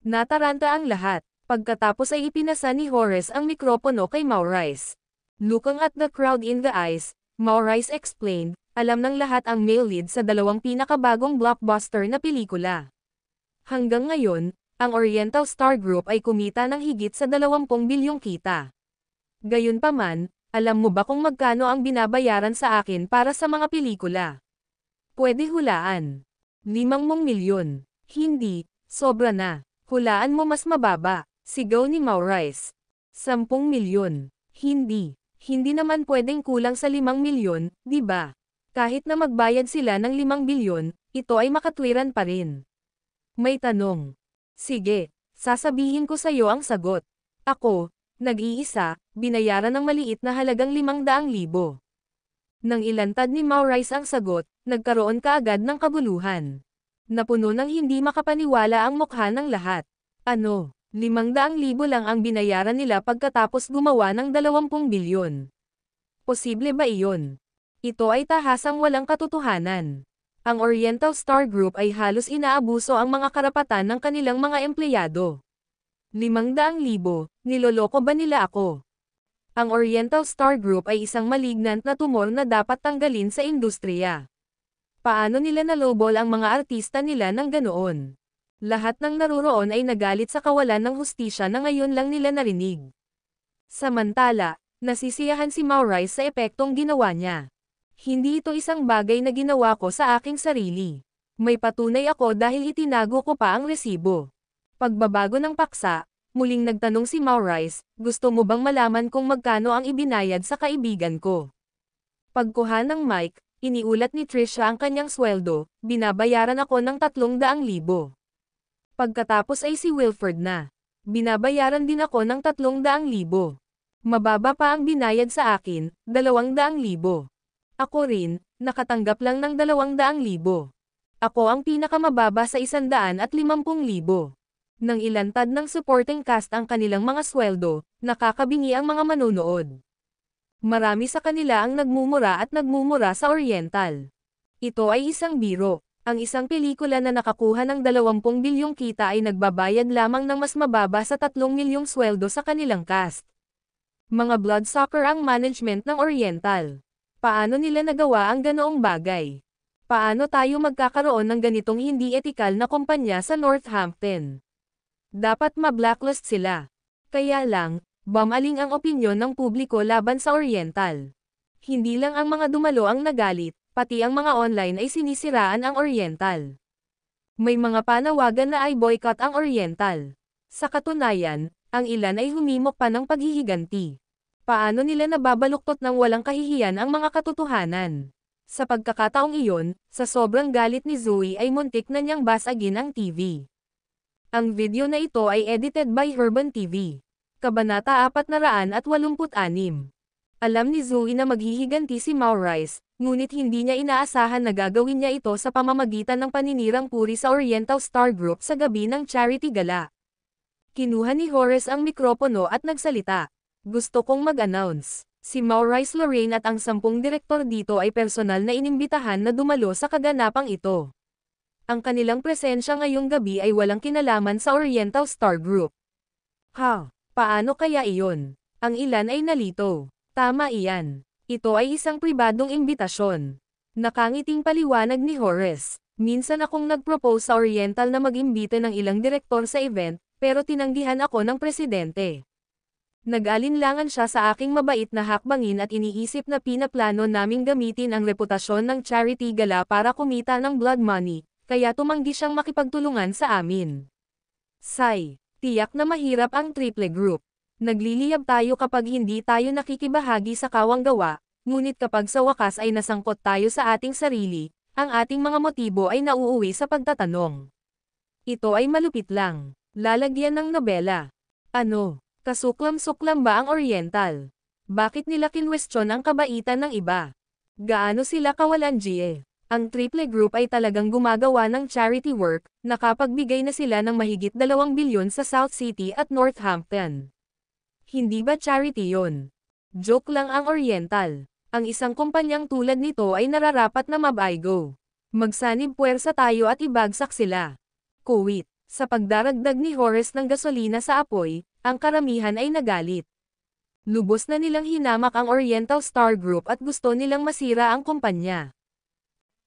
Nataranta ang lahat. Pagkatapos ay ipinasa ni Horace ang mikropono kay Maurice. Looking at the crowd in the eyes, Maurice explained, alam ng lahat ang male lead sa dalawang pinakabagong blockbuster na pelikula. Hanggang ngayon, ang Oriental Star Group ay kumita ng higit sa 20 bilyong kita. Gayunpaman, alam mo ba kung magkano ang binabayaran sa akin para sa mga pelikula? Pwede hulaan. 5 milyon. Hindi, sobra na. Hulaan mo mas mababa. Sigaw ni Maurice. 10 milyon. Hindi. Hindi naman pwedeng kulang sa 5 milyon, di ba? Kahit na magbayad sila ng 5 bilyon, ito ay makatwiran pa rin. May tanong. Sige, sasabihin ko sa iyo ang sagot. Ako, nag-iisa, binayaran ng maliit na halagang 500,000. Nang ilantad ni Maurice ang sagot, nagkaroon kaagad ng kabuluhan. Napuno ng hindi makapaniwala ang mukha ng lahat. Ano? 500,000 lang ang binayaran nila pagkatapos gumawa ng 20 bilyon. Posible ba iyon? Ito ay tahasang walang katotohanan. Ang Oriental Star Group ay halos inaabuso ang mga karapatan ng kanilang mga empleyado. 500,000, niloloko ba nila ako? Ang Oriental Star Group ay isang malignant na tumor na dapat tanggalin sa industriya. Paano nila nalobol ang mga artista nila ng ganoon? Lahat ng naruroon ay nagalit sa kawalan ng hustisya na ngayon lang nila narinig. Samantala, nasisiyahan si Maurice sa epektong ginawa niya. Hindi ito isang bagay na ginawa ko sa aking sarili. May patunay ako dahil itinago ko pa ang resibo. Pagbabago ng paksa, muling nagtanong si Maurice, gusto mo bang malaman kung magkano ang ibinayad sa kaibigan ko? Pagkuha ng mic, iniulat ni Trisha ang kanyang sweldo, binabayaran ako ng 300,000. Pagkatapos ay si Wilford na. Binabayaran din ako ng 300,000. Mababa pa ang binayad sa akin, 200,000. Ako rin, nakatanggap lang ng 200,000. Ako ang pinakamababa sa 150,000. Nang ilantad ng supporting cast ang kanilang mga sweldo, nakakabingi ang mga manunood. Marami sa kanila ang nagmumura at nagmumura sa Oriental. Ito ay isang biro. Ang isang pelikula na nakakuha ng 20 bilyong kita ay nagbabayad lamang ng mas mababa sa 3 milyong sweldo sa kanilang cast. Mga bloodsucker ang management ng Oriental. Paano nila nagawa ang ganoong bagay? Paano tayo magkakaroon ng ganitong hindi etikal na kumpanya sa Northampton? Dapat ma-blacklist sila. Kaya lang, bumaling ang opinyon ng publiko laban sa Oriental. Hindi lang ang mga dumalo ang nagalit, pati ang mga online ay sinisiraan ang Oriental. May mga panawagan na ay boycott ang Oriental. Sa katunayan, ang ilan ay humimok pa ng paghihiganti. Paano nila nababaluktot ng walang kahihiyan ang mga katotohanan? Sa pagkakataong iyon, sa sobrang galit ni Zoe ay muntik na niyang basagin ang TV. Ang video na ito ay edited by Urban TV. Kabanata 486. Alam ni Zoe na maghihiganti si Maurice, ngunit hindi niya inaasahan na gagawin niya ito sa pamamagitan ng paninirang puri sa Oriental Star Group sa gabi ng charity gala. Kinuha ni Horace ang mikropono at nagsalita. Gusto kong mag-announce. Si Maurice Lorraine at ang 10 direktor dito ay personal na inimbitahan na dumalo sa kaganapang ito. Ang kanilang presensya ngayong gabi ay walang kinalaman sa Oriental Star Group. Ha? Paano kaya iyon? Ang ilan ay nalito. Tama iyan. Ito ay isang pribadong imbitasyon. Nakangiting paliwanag ni Horace. Minsan akong nag-propose sa Oriental na mag-imbite ng ilang direktor sa event, pero tinanggihan ako ng presidente. Nag-alinlangan siya sa aking mabait na hakbangin at iniisip na pinaplano naming gamitin ang reputasyon ng charity gala para kumita ng blood money, kaya tumanggi siyang makipagtulungan sa amin. Sigh. Tiyak na mahirap ang triple group. Nagliliyab tayo kapag hindi tayo nakikibahagi sa kawang gawa, ngunit kapag sa wakas ay nasangkot tayo sa ating sarili, ang ating mga motibo ay nauuwi sa pagtatanong. Ito ay malupit lang. Lalagyan ng nobela. Ano? Kasuklam-suklam ba ang Oriental? Bakit nila kinwestiyon ang kabaitan ng iba? Gaano sila kawalan GE? Ang triple group ay talagang gumagawa ng charity work, nakapagbigay na sila ng mahigit 2 bilyon sa South City at Northampton. Hindi ba charity yon? Joke lang ang Oriental. Ang isang kumpanyang tulad nito ay nararapat na mabaygo. Magsanib puwersa tayo at ibagsak sila. Kuwit. Sa pagdaragdag ni Horace ng gasolina sa apoy, ang karamihan ay nagalit. Lubos na nilang hinamak ang Oriental Star Group at gusto nilang masira ang kumpanya.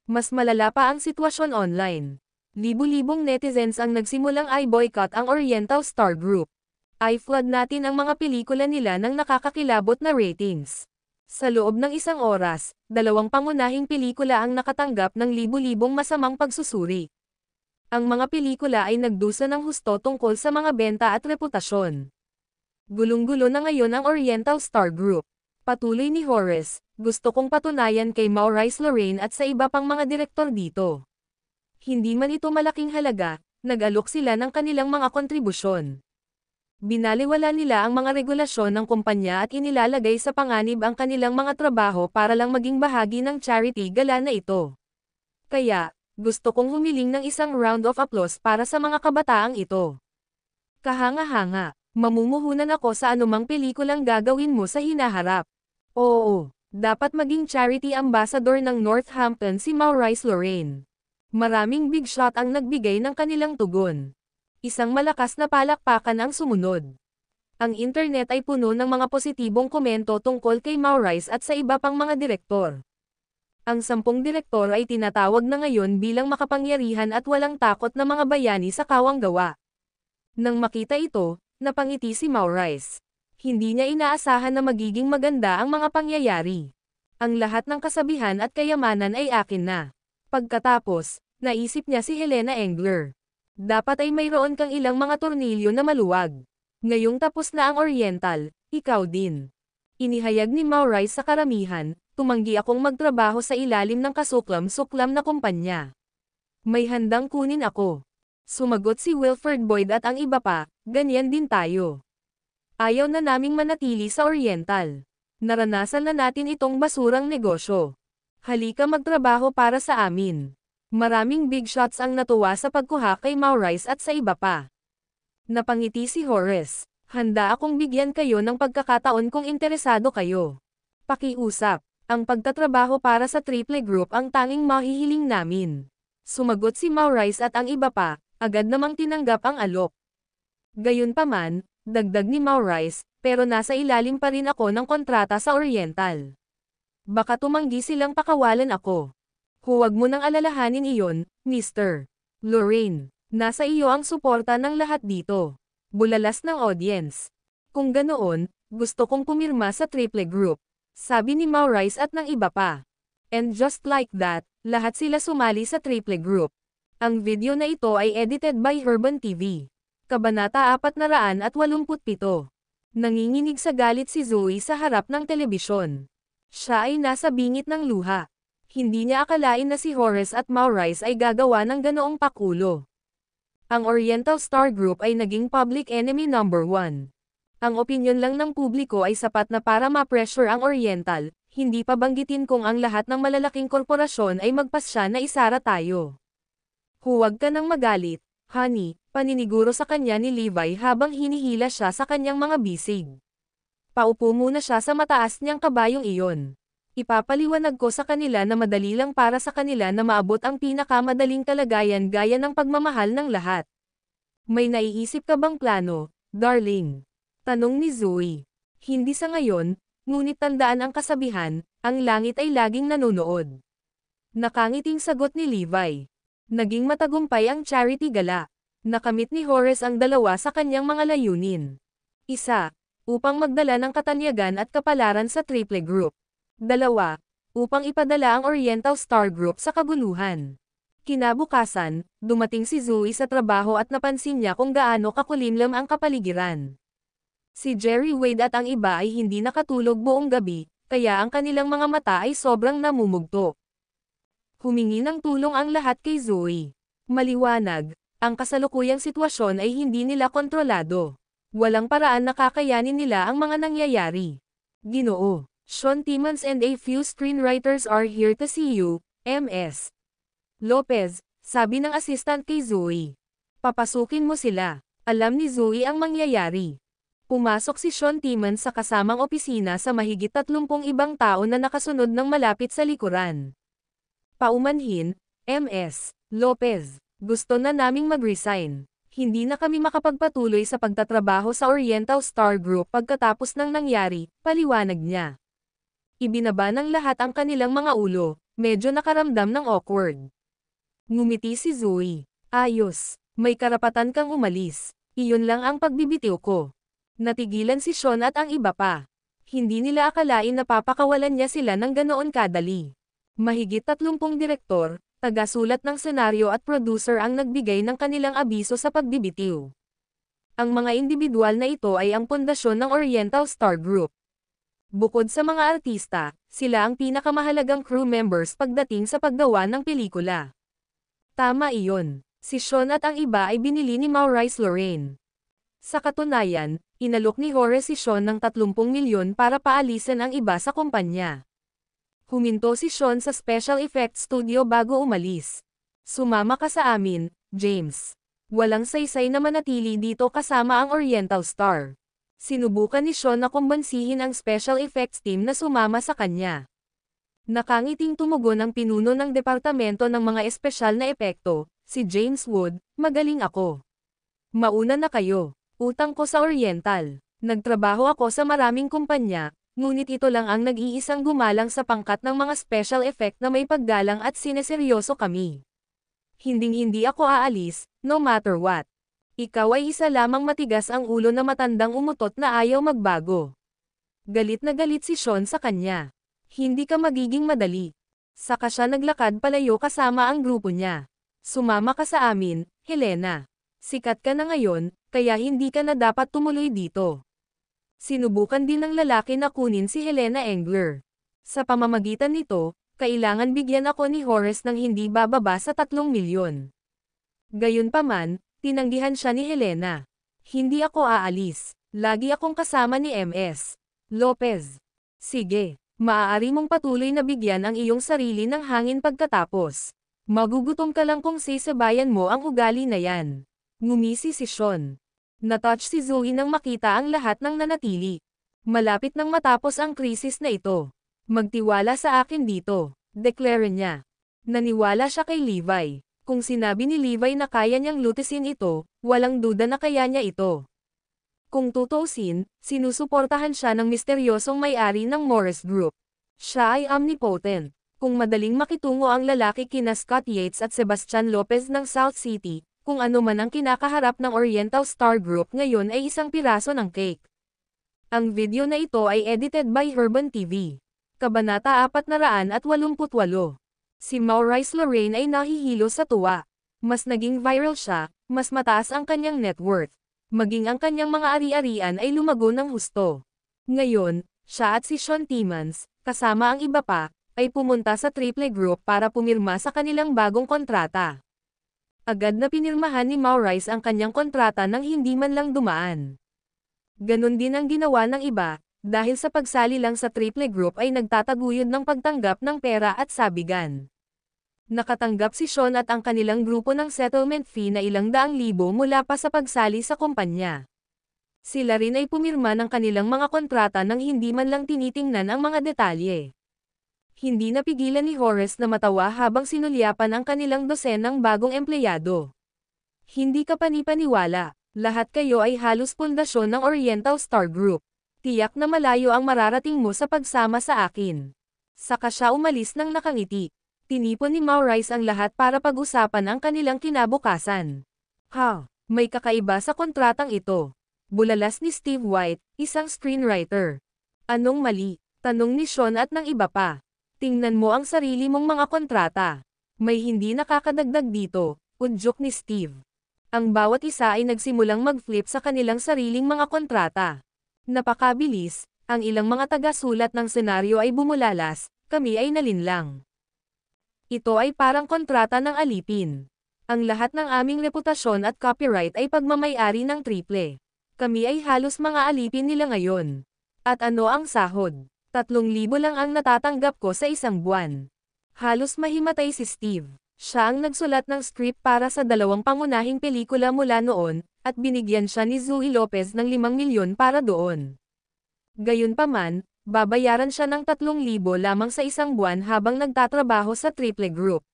Mas malala pa ang sitwasyon online. Libu-libong netizens ang nagsimulang i-boycott ang Oriental Star Group. I-flood natin ang mga pelikula nila ng nakakakilabot na ratings. Sa loob ng isang oras, 2 pangunahing pelikula ang nakatanggap ng libu-libong masamang pagsusuri. Ang mga pelikula ay nagdusa ng husto tungkol sa mga benta at reputasyon. Gulong-gulo na ngayon ang Oriental Star Group. Patuloy ni Horace, gusto kong patunayan kay Maurice Lorraine at sa iba pang mga direktor dito. Hindi man ito malaking halaga, nag-alok sila ng kanilang mga kontribusyon. Binaliwala nila ang mga regulasyon ng kumpanya at inilalagay sa panganib ang kanilang mga trabaho para lang maging bahagi ng charity gala na ito. Kaya, gusto kong humiling ng isang round of applause para sa mga kabataang ito. Kahanga-hanga, mamumuhunan ako sa anumang pelikulang gagawin mo sa hinaharap. Oo, dapat maging charity ambassador ng Northampton si Maurice Lorraine. Maraming big shot ang nagbigay ng kanilang tugon. Isang malakas na palakpakan ang sumunod. Ang internet ay puno ng mga positibong komento tungkol kay Maurice at sa iba pang mga direktor. Ang 10 direktor ay tinatawag na ngayon bilang makapangyarihan at walang takot na mga bayani sa kawang gawa. Nang makita ito, napangiti si Maurice. Hindi niya inaasahan na magiging maganda ang mga pangyayari. Ang lahat ng kasabihan at kayamanan ay akin na. Pagkatapos, naisip niya si Helena Engler. Dapat ay mayroon kang ilang mga tornilyo na maluwag. Ngayong tapos na ang Oriental, ikaw din. Inihayag ni Maurice sa karamihan, tumanggi akong magtrabaho sa ilalim ng kasuklam-suklam na kumpanya. May handang kunin ako. Sumagot si Wilfred Boyd at ang iba pa, ganyan din tayo. Ayaw na naming manatili sa Oriental. Naranasan na natin itong basurang negosyo. Halika magtrabaho para sa amin. Maraming big shots ang natuwa sa pagkuha kay Maurice at sa iba pa. Napangiti si Horace. Handa akong bigyan kayo ng pagkakataon kung interesado kayo. Pakiusap. Ang pagtatrabaho para sa triple group ang tanging mahihiling namin. Sumagot si Maurice at ang iba pa, agad namang tinanggap ang alok. Gayunpaman, dagdag ni Maurice, pero nasa ilalim pa rin ako ng kontrata sa Oriental. Baka tumanggi silang pakawalan ako. Huwag mo nang alalahanin iyon, Mr. Lorraine. Nasa iyo ang suporta ng lahat dito. Bulalas ng audience. Kung ganoon, gusto kong pumirma sa triple group. Sabi ni Maurice at ng iba pa. And just like that, lahat sila sumali sa triple group. Ang video na ito ay edited by Herban TV. Kabanata 487. Nanginginig sa galit si Zoe sa harap ng telebisyon. Siya ay nasa bingit ng luha. Hindi niya akalain na si Horace at Maurice ay gagawa ng ganoong pakulo. Ang Oriental Star Group ay naging public enemy number 1. Ang opinyon lang ng publiko ay sapat na para ma-pressure ang Oriental, hindi pa banggitin kung ang lahat ng malalaking korporasyon ay magpasya na isara tayo. Huwag ka nang magalit, honey, paniniguro sa kanya ni Levi habang hinihila siya sa kanyang mga bisig. Paupo muna siya sa mataas niyang kabayong iyon. Ipapaliwanag ko sa kanila na madali lang para sa kanila na maabot ang pinakamadaling kalagayan gaya ng pagmamahal ng lahat. May naiisip ka bang plano, darling? Tanong ni Zoe. Hindi sa ngayon, ngunit tandaan ang kasabihan, ang langit ay laging nanonood. Nakangiting sagot ni Levi. Naging matagumpay ang charity gala. Nakamit ni Horace ang 2 sa kanyang mga layunin. 1. Upang magdala ng katanyagan at kapalaran sa triple group. 2. Upang ipadala ang Oriental Star Group sa kaguluhan. Kinabukasan, dumating si Zoe sa trabaho at napansin niya kung gaano kakulimlim ang kapaligiran. Si Jerry Wade at ang iba ay hindi nakatulog buong gabi, kaya ang kanilang mga mata ay sobrang namumugto. Humingi ng tulong ang lahat kay Zoe. Maliwanag, ang kasalukuyang sitwasyon ay hindi nila kontrolado. Walang paraan na kakayanin nila ang mga nangyayari. Ginoo, Sean Timmons and a few screenwriters are here to see you, Ms. Lopez, sabi ng assistant kay Zoe. Papasukin mo sila. Alam ni Zoe ang mangyayari. Pumasok si Sean Timmons sa kasamang opisina sa mahigit 30 ibang tao na nakasunod ng malapit sa likuran. Paumanhin, Ms. Lopez, gusto na naming mag-resign. Hindi na kami makapagpatuloy sa pagtatrabaho sa Oriental Star Group pagkatapos ng nangyari, paliwanag niya. Ibinaba ng lahat ang kanilang mga ulo, medyo nakaramdam ng awkward. Ngumiti si Zoe. Ayos, may karapatan kang umalis. Iyon lang ang pagbibitiw ko. Natigilan si Sean at ang iba pa. Hindi nila akalain na papakawalan niya sila ng ganoon kadali. Mahigit 30 direktor, tagasulat ng senaryo at producer ang nagbigay ng kanilang abiso sa pagbibitiw. Ang mga individual na ito ay ang pundasyon ng Oriental Star Group. Bukod sa mga artista, sila ang pinakamahalagang crew members pagdating sa paggawa ng pelikula. Tama iyon. Si Sean at ang iba ay binili ni Maurice Lorraine. Sa katunayan, inalok ni Horace si Sean ng 30 milyon para paalisin ang iba sa kumpanya. Huminto si Sean sa special effects studio bago umalis. Sumama ka sa amin, James. Walang saysay na manatili dito kasama ang Oriental Star. Sinubukan ni Sean na kumbansihin ang special effects team na sumama sa kanya. Nakangiting tumugon ang pinuno ng departamento ng mga espesyal na epekto, si James Wood, magaling ako. Mauna na kayo. Utang ko sa Oriental. Nagtrabaho ako sa maraming kumpanya, ngunit ito lang ang nag-iisang gumalang sa pangkat ng mga special effect na may paggalang at sineseryoso kami. Hinding-hindi ako aalis, no matter what. Ikaw ay isa lamang matigas ang ulo na matandang umutot na ayaw magbago. Galit na galit si Sean sa kanya. Hindi ka magiging madali. Saka siya naglakad palayo kasama ang grupo niya. Sumama ka sa amin, Helena. Sikat ka na ngayon, kaya hindi ka na dapat tumuloy dito. Sinubukan din ng lalaki na kunin si Helena Engler. Sa pamamagitan nito, kailangan bigyan ako ni Horace ng hindi bababa sa 3 milyon. Gayunpaman, tinanggihan siya ni Helena. Hindi ako aalis. Lagi akong kasama ni Ms. Lopez. Sige. Maaari mong patuloy na bigyan ang iyong sarili ng hangin pagkatapos. Magugutom ka lang kung sasabayan mo ang ugali na yan. Ngumisi si Sean. Natouch si Zoe nang makita ang lahat ng nanatili. Malapit nang matapos ang krisis na ito. Magtiwala sa akin dito, declare niya. Naniwala siya kay Levi. Kung sinabi ni Levi na kaya niyang lutisin ito, walang duda na kaya niya ito. Kung tutuusin, sinusuportahan siya ng misteryosong may-ari ng Morris Group. Siya ay omnipotent. Kung madaling makitungo ang lalaki kina Scott Yates at Sebastian Lopez ng South City, kung ano man ang kinakaharap ng Oriental Star Group ngayon ay isang piraso ng cake. Ang video na ito ay edited by Herban TV. Kabanata 488. Si Maurice Lorraine ay nahihilo sa tuwa. Mas naging viral siya, mas mataas ang kanyang net worth. Maging ang kanyang mga ari-arian ay lumago ng husto. Ngayon, siya at si Sean Timmons, kasama ang iba pa, ay pumunta sa Triple Group para pumirma sa kanilang bagong kontrata. Agad na pinirmahan ni Maurice ang kanyang kontrata nang hindi man lang dumaan. Ganon din ang ginawa ng iba, dahil sa pagsali lang sa Triple Group ay nagtataguyod ng pagtanggap ng pera at sabigan. Nakatanggap si Sean at ang kanilang grupo ng settlement fee na ilang daang libo mula pa sa pagsali sa kumpanya. Sila rin ay pumirma ng kanilang mga kontrata nang hindi man lang tinitingnan ang mga detalye. Hindi napigilan ni Horace na matawa habang sinulyapan ang kanilang dosenang bagong empleyado. Hindi ka panipaniwala, lahat kayo ay halos pundasyon ng Oriental Star Group. Tiyak na malayo ang mararating mo sa pagsama sa akin. Saka siya umalis ng nakangiti. Tinipon ni Maurice ang lahat para pag-usapan ang kanilang kinabukasan. May kakaiba sa kontratang ito. Bulalas ni Steve White, isang screenwriter. Anong mali? Tanong ni Sean at ng iba pa. Tingnan mo ang sarili mong mga kontrata. May hindi nakakadagdag dito, udyok ni Steve. Ang bawat isa ay nagsimulang mag-flip sa kanilang sariling mga kontrata. Napakabilis, ang ilang mga taga-sulat ng senaryo ay bumulalas, kami ay nalinlang. Ito ay parang kontrata ng alipin. Ang lahat ng aming reputasyon at copyright ay pagmamay-ari ng triple. Kami ay halos mga alipin nila ngayon. At ano ang sahod? 3,000 lang ang natatanggap ko sa isang buwan. Halos mahimatay si Steve. Siya ang nagsulat ng script para sa 2 pangunahing pelikula mula noon, at binigyan siya ni Zoe Lopez ng 5 milyon para doon. Gayunpaman, babayaran siya ng 3,000 lamang sa isang buwan habang nagtatrabaho sa Triple Group.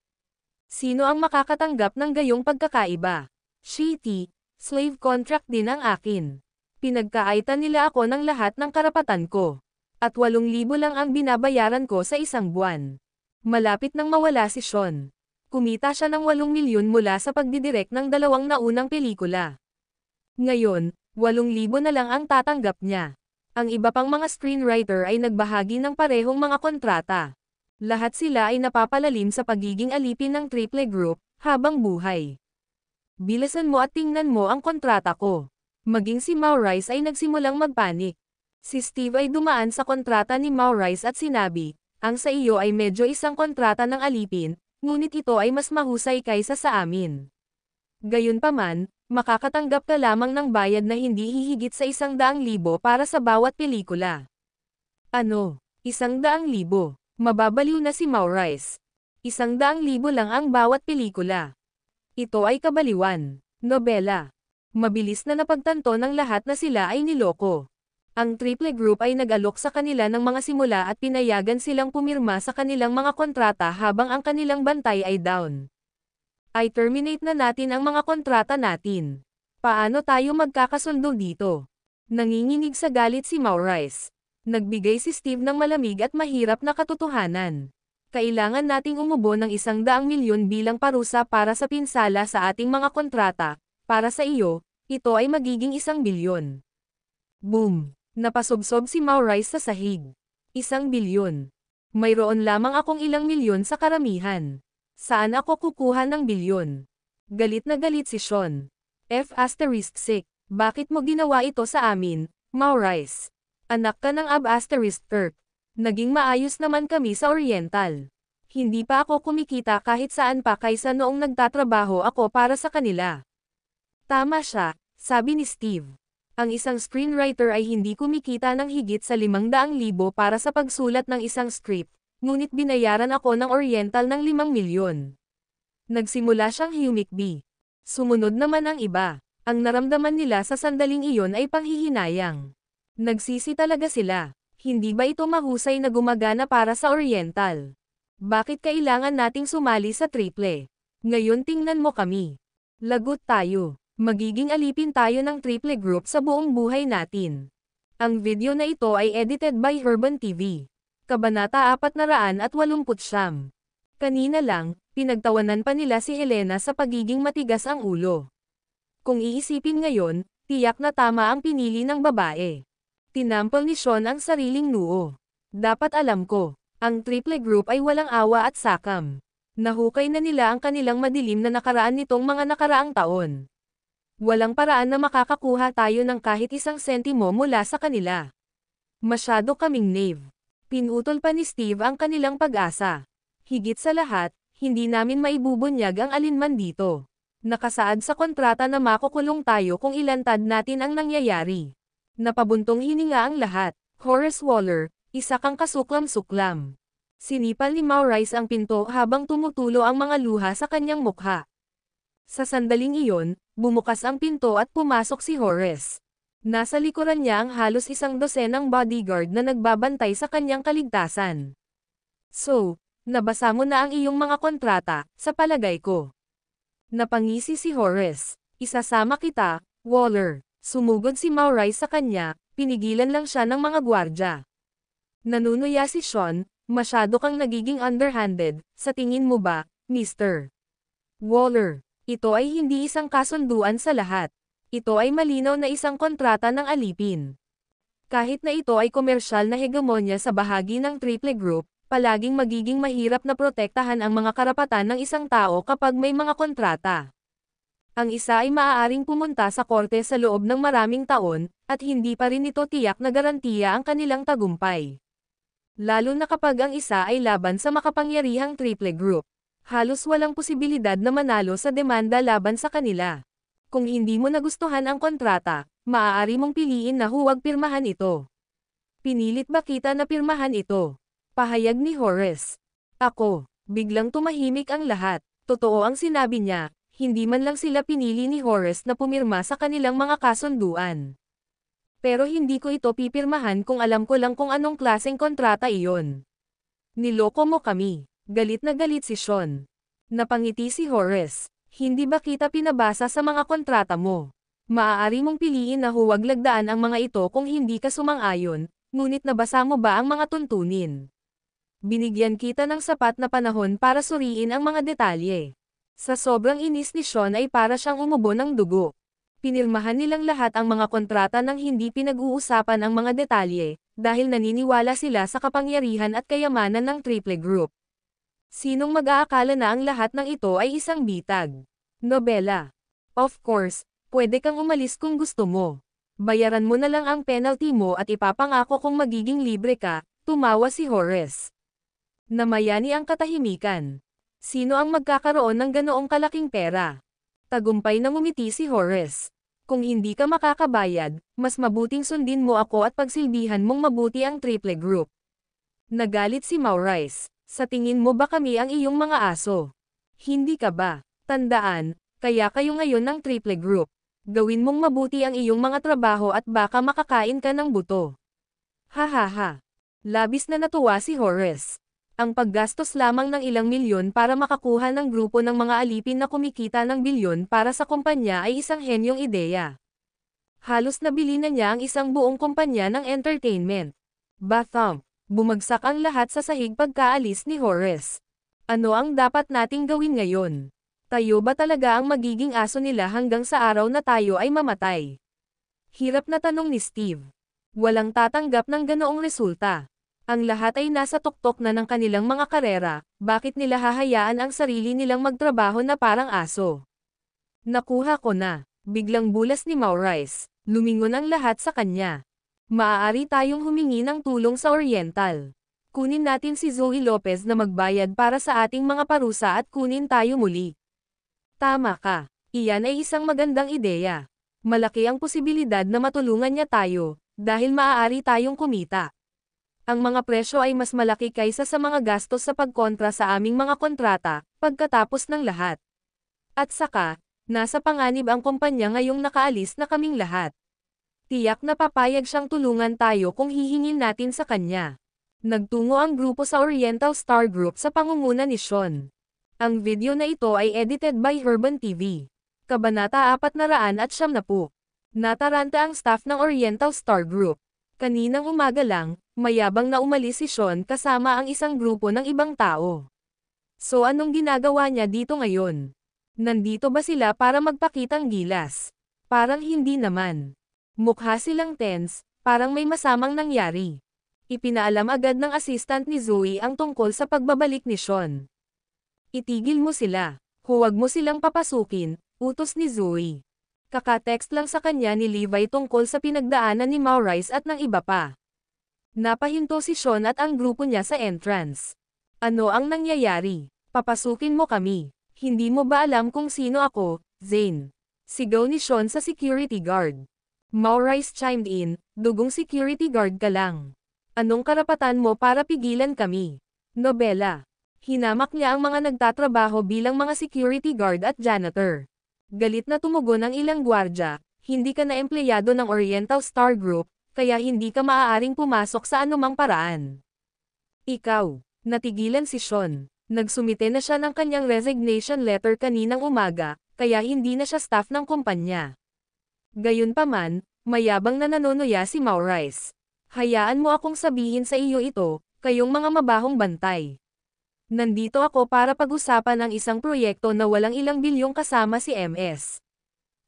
Sino ang makakatanggap ng gayong pagkakaiba? Shitty, slave contract din ang akin. Pinagkaaitan nila ako ng lahat ng karapatan ko. At 8,000 lang ang binabayaran ko sa isang buwan. Malapit nang mawala si Sean. Kumita siya ng 8 milyon mula sa pagdidirect ng 2 naunang pelikula. Ngayon, 8,000 na lang ang tatanggap niya. Ang iba pang mga screenwriter ay nagbahagi ng parehong mga kontrata. Lahat sila ay napapalalim sa pagiging alipin ng Triple Group, habang buhay. Bilisan mo at tingnan mo ang kontrata ko. Maging si Maurice ay nagsimulang magpanik. Si Steve ay dumaan sa kontrata ni Maurice at sinabi, ang sa iyo ay medyo isang kontrata ng alipin, ngunit ito ay mas mahusay kaysa sa amin. Gayunpaman, makakatanggap ka lamang ng bayad na hindi hihigit sa 100,000 para sa bawat pelikula. Ano? 100,000? Mababaliw na si Maurice. 100,000 lang ang bawat pelikula. Ito ay kabaliwan. Nobela. Mabilis na napagtanto ng lahat na sila ay niloko. Ang Triple Group ay nag-alok sa kanila ng mga simula at pinayagan silang pumirma sa kanilang mga kontrata habang ang kanilang bantay ay down. Ay terminate na natin ang mga kontrata natin. Paano tayo magkakasundo dito? Nanginginig sa galit si Maurice. Nagbigay si Steve ng malamig at mahirap na katotohanan. Kailangan nating umubo ng 100 milyon bilang parusa para sa pinsala sa ating mga kontrata. Para sa iyo, ito ay magiging 1 bilyon. Boom! Napasubsob si Maurice sa sahig. 1 bilyon. Mayroon lamang akong ilang milyon sa karamihan. Saan ako kukuha ng bilyon? Galit na galit si Sean. F***6. Bakit mo ginawa ito sa amin, Maurice? Anak ka ng Ab***Turk. Naging maayos naman kami sa Oriental. Hindi pa ako kumikita kahit saan pa kaysa noong nagtatrabaho ako para sa kanila. Tama siya, sabi ni Steve. Ang isang screenwriter ay hindi kumikita ng higit sa 500,000 para sa pagsulat ng isang script, ngunit binayaran ako ng Oriental ng 5 milyon. Nagsimula siyang humikbi. Sumunod naman ang iba. Ang naramdaman nila sa sandaling iyon ay panghihinayang. Nagsisi talaga sila. Hindi ba ito mahusay na gumagana para sa Oriental? Bakit kailangan nating sumali sa triple? Ngayon tingnan mo kami. Lagot tayo. Magiging alipin tayo ng Triple Group sa buong buhay natin. Ang video na ito ay edited by Urban TV. Kabanata 489. Kanina lang, pinagtawanan pa nila si Helena sa pagiging matigas ang ulo. Kung iisipin ngayon, tiyak na tama ang pinili ng babae. Tinampal ni Sean ang sariling noo. Dapat alam ko, ang Triple Group ay walang awa at sakam. Nahukay na nila ang kanilang madilim na nakaraan nitong mga nakaraang taon. Walang paraan na makakakuha tayo ng kahit 1 sentimo mula sa kanila. Masyado kaming knave. Pinutol pa ni Steve ang kanilang pag-asa. Higit sa lahat, hindi namin maibubunyag ang alinman dito. Nakasaad sa kontrata na makukulong tayo kung ilantad natin ang nangyayari. Napabuntong hininga ang lahat. Horace Waller, isa kang kasuklam-suklam. Sinipal ni Maurice ang pinto habang tumutulo ang mga luha sa kanyang mukha. Sa sandaling iyon, bumukas ang pinto at pumasok si Horace. Nasa likuran niya ang halos 100 bodyguard na nagbabantay sa kanyang kaligtasan. So, nabasa mo na ang iyong mga kontrata, sa palagay ko. Napangisi si Horace. Isasama kita, Waller. Sumugod si Maurice sa kanya, pinigilan lang siya ng mga gwardya. Nanunuya si Sean, masyado kang nagiging underhanded, sa tingin mo ba, Mr. Waller? Ito ay hindi isang kasunduan sa lahat. Ito ay malinaw na isang kontrata ng alipin. Kahit na ito ay komersyal na hegemonya sa bahagi ng Triple Group, Palaging magiging mahirap na protektahan ang mga karapatan ng isang tao kapag may mga kontrata. Ang isa ay maaaring pumunta sa korte sa loob ng maraming taon, at hindi pa rin ito tiyak na garantiya ang kanilang tagumpay. Lalo na kapag ang isa ay laban sa makapangyarihang triple group. Halos walang posibilidad na manalo sa demanda laban sa kanila. Kung hindi mo nagustuhan ang kontrata, maaari mong piliin na huwag pirmahan ito. Pinilit ba kita na pirmahan ito? Pahayag ni Horace. Ako. Biglang tumahimik ang lahat. Totoo ang sinabi niya, hindi man lang sila pinili ni Horace na pumirma sa kanilang mga kasunduan. Pero hindi ko ito pipirmahan kung alam ko lang kung anong klaseng kontrata iyon. Niloko mo kami. Galit na galit si Sean. Napangiti si Horace. Hindi ba kita pinabasa sa mga kontrata mo? Maaari mong piliin na huwag lagdaan ang mga ito kung hindi ka sumang-ayon, ngunit nabasa mo ba ang mga tuntunin? Binigyan kita ng sapat na panahon para suriin ang mga detalye. Sa sobrang inis ni Sean ay para siyang umubo ng dugo. Pinirmahan nilang lahat ang mga kontrata nang hindi pinag-uusapan ang mga detalye, dahil naniniwala sila sa kapangyarihan at kayamanan ng Triple Group. Sinong mag-aakala na ang lahat ng ito ay isang bitag? Nobela. Of course, pwede kang umalis kung gusto mo. Bayaran mo na lang ang penalty mo at ipapangako kung magiging libre ka, tumawa si Horace. Namayani ang katahimikan. Sino ang magkakaroon ng ganoong kalaking pera? Tagumpay na ngumiti si Horace. Kung hindi ka makakabayad, mas mabuting sundin mo ako at pagsilbihan mong mabuti ang Triple Group. Nagalit si Maurice. Sa tingin mo ba kami ang iyong mga aso? Hindi ka ba? Tandaan, kaya kayo ngayon ng Triple Group. Gawin mong mabuti ang iyong mga trabaho at baka makakain ka ng buto. Ha ha ha. Labis na natuwa si Horace. Ang paggastos lamang ng ilang milyon para makakuha ng grupo ng mga alipin na kumikita ng bilyon para sa kumpanya ay isang henyong ideya. Halos nabili na niya ang isang buong kumpanya ng entertainment. Bathump. Bumagsak ang lahat sa sahig pagkaalis ni Horace. Ano ang dapat nating gawin ngayon? Tayo ba talaga ang magiging aso nila hanggang sa araw na tayo ay mamatay? Hirap na tanong ni Steve. Walang tatanggap ng ganoong resulta. Ang lahat ay nasa tuktok na ng kanilang mga karera, bakit nila hahayaan ang sarili nilang magtrabaho na parang aso? Nakuha ko na. Biglang bulas ni Maurice. Lumingon ang lahat sa kanya. Maaari tayong humingi ng tulong sa Oriental. Kunin natin si Zoe Lopez na magbayad para sa ating mga parusa at kunin tayo muli. Tama ka. Iyan ay isang magandang ideya. Malaki ang posibilidad na matulungan niya tayo, dahil maaari tayong kumita. Ang mga presyo ay mas malaki kaysa sa mga gastos sa pagkontra sa aming mga kontrata, pagkatapos ng lahat. At saka, nasa panganib ang kumpanya ngayong nakaalis na kaming lahat. Tiyak na papayag siyang tulungan tayo kung hihingin natin sa kanya. Nagtungo ang grupo sa Oriental Star Group sa pangunguna ni Sean. Ang video na ito ay edited by Herban TV. Kabanata 490. Nataranta ang staff ng Oriental Star Group. Kaninang umaga lang, mayabang na umalis si Sean kasama ang isang grupo ng ibang tao. So anong ginagawa niya dito ngayon? Nandito ba sila para magpakitang gilas? Parang hindi naman. Mukha silang tense, parang may masamang nangyari. Ipinaalam agad ng assistant ni Zoe ang tungkol sa pagbabalik ni Sean. Itigil mo sila. Huwag mo silang papasukin, utos ni Zoe. Kaka-text lang sa kanya ni Levi tungkol sa pinagdaanan ni Maurice at ng iba pa. Napahinto si Sean at ang grupo niya sa entrance. Ano ang nangyayari? Papasukin mo kami. Hindi mo ba alam kung sino ako, Zane? Sigaw ni Sean sa security guard. Maurice chimed in, dugong security guard ka lang. Anong karapatan mo para pigilan kami? Nobela. Hinamak niya ang mga nagtatrabaho bilang mga security guard at janitor. Galit na tumugon ang ilang gwardya, hindi ka na empleyado ng Oriental Star Group, kaya hindi ka maaaring pumasok sa anumang paraan. Ikaw. Natigilan si Sean. Nagsumite na siya ng kanyang resignation letter kaninang umaga, kaya hindi na siya staff ng kumpanya. Gayunpaman, mayabang na nanonoya si Maurice. Hayaan mo akong sabihin sa iyo ito, kayong mga mabahong bantay. Nandito ako para pag-usapan ang isang proyekto na walang ilang bilyong kasama si MS.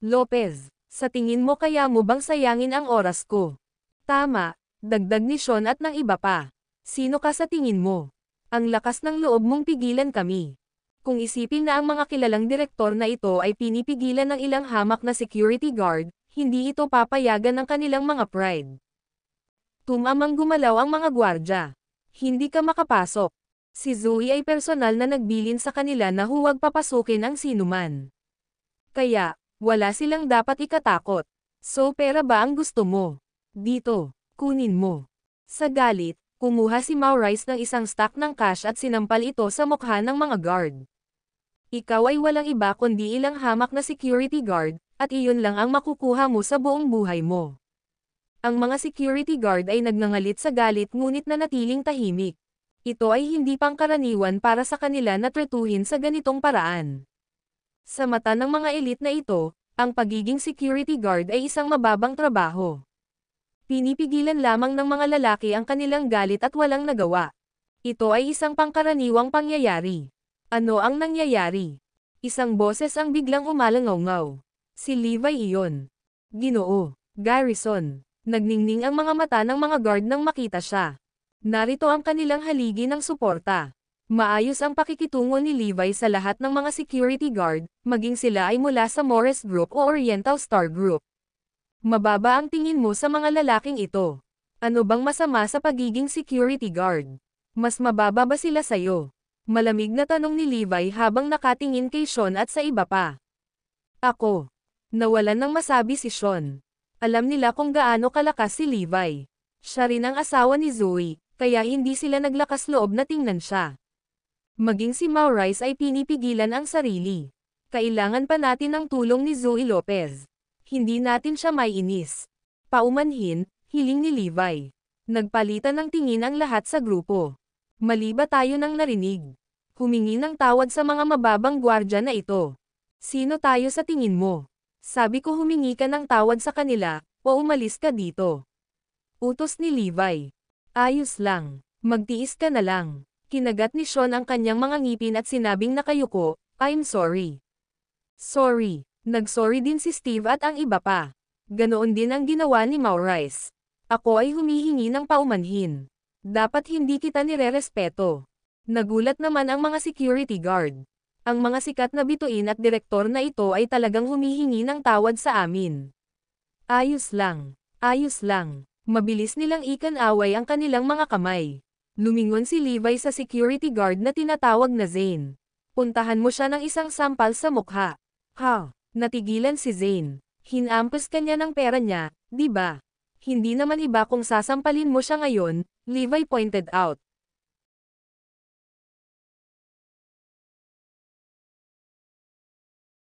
Lopez, sa tingin mo kaya mo bang sayangin ang oras ko? Tama, dagdag ni Sean at ng iba pa. Sino ka sa tingin mo? Ang lakas ng loob mong pigilan kami. Kung isipin na ang mga kilalang direktor na ito ay pinipigilan ng ilang hamak na security guard, hindi ito papayagan ng kanilang mga pride. Tumamang gumalaw ang mga gwardya. Hindi ka makapasok. Si Zoe ay personal na nagbilin sa kanila na huwag papasukin ang sinuman. Kaya, wala silang dapat ikatakot. So pera ba ang gusto mo? Dito, kunin mo. Sa galit, kumuha si Maurice ng isang stack ng cash at sinampal ito sa mukha ng mga guard. Ikaw ay walang iba kundi ilang hamak na security guard, at iyon lang ang makukuha mo sa buong buhay mo. Ang mga security guard ay nagngangalit sa galit ngunit nanatiling tahimik. Ito ay hindi pangkaraniwan para sa kanila na tretuhin sa ganitong paraan. Sa mata ng mga elite na ito, ang pagiging security guard ay isang mababang trabaho. Pinipigilan lamang ng mga lalaki ang kanilang galit at walang nagawa. Ito ay isang pangkaraniwang pangyayari. Ano ang nangyayari? Isang boses ang biglang umalangaw-ngaw. Si Levi iyon. Ginoo, Garrison. Nagningning ang mga mata ng mga guard nang makita siya. Narito ang kanilang haligi ng suporta. Maayos ang pakikitungo ni Levi sa lahat ng mga security guard, maging sila ay mula sa Morris Group o Oriental Star Group. Mababa ang tingin mo sa mga lalaking ito. Ano bang masama sa pagiging security guard? Mas mababa ba sila sa'yo? Malamig na tanong ni Levi habang nakatingin kay Sean at sa iba pa. Ako. Nawalan ng masabi si Sean. Alam nila kung gaano kalakas si Levi. Siya rin ang asawa ni Zoe, kaya hindi sila naglakas loob na tingnan siya. Maging si Maurice ay pinipigilan ang sarili. Kailangan pa natin ng tulong ni Zoe Lopez. Hindi natin siya maiinis. Paumanhin, hiling ni Levi. Nagpalitan ng tingin ang lahat sa grupo. Mali ba tayo nang narinig? Humingi ng tawad sa mga mababang gwardya na ito. Sino tayo sa tingin mo? Sabi ko humingi ka ng tawad sa kanila, o umalis ka dito. Utos ni Levi. Ayos lang. Magtiis ka na lang. Kinagat ni Sean ang kanyang mga ngipin at sinabing nakayuko, I'm sorry. Sorry. Nag-sorry din si Steve at ang iba pa. Ganoon din ang ginawa ni Maurice. Ako ay humihingi ng paumanhin. Dapat hindi kita nire-respeto. Nagulat naman ang mga security guard. Ang mga sikat na bituin at direktor na ito ay talagang humihingi ng tawad sa amin. Ayos lang. Ayos lang. Mabilis nilang ikan-away ang kanilang mga kamay. Lumingon si Levi sa security guard na tinatawag na Zane. Puntahan mo siya ng isang sampal sa mukha. Ha? Natigilan si Zane. Hinampas ka niya ng pera niya, di ba? Hindi naman iba kung sasampalin mo siya ngayon, Levi pointed out.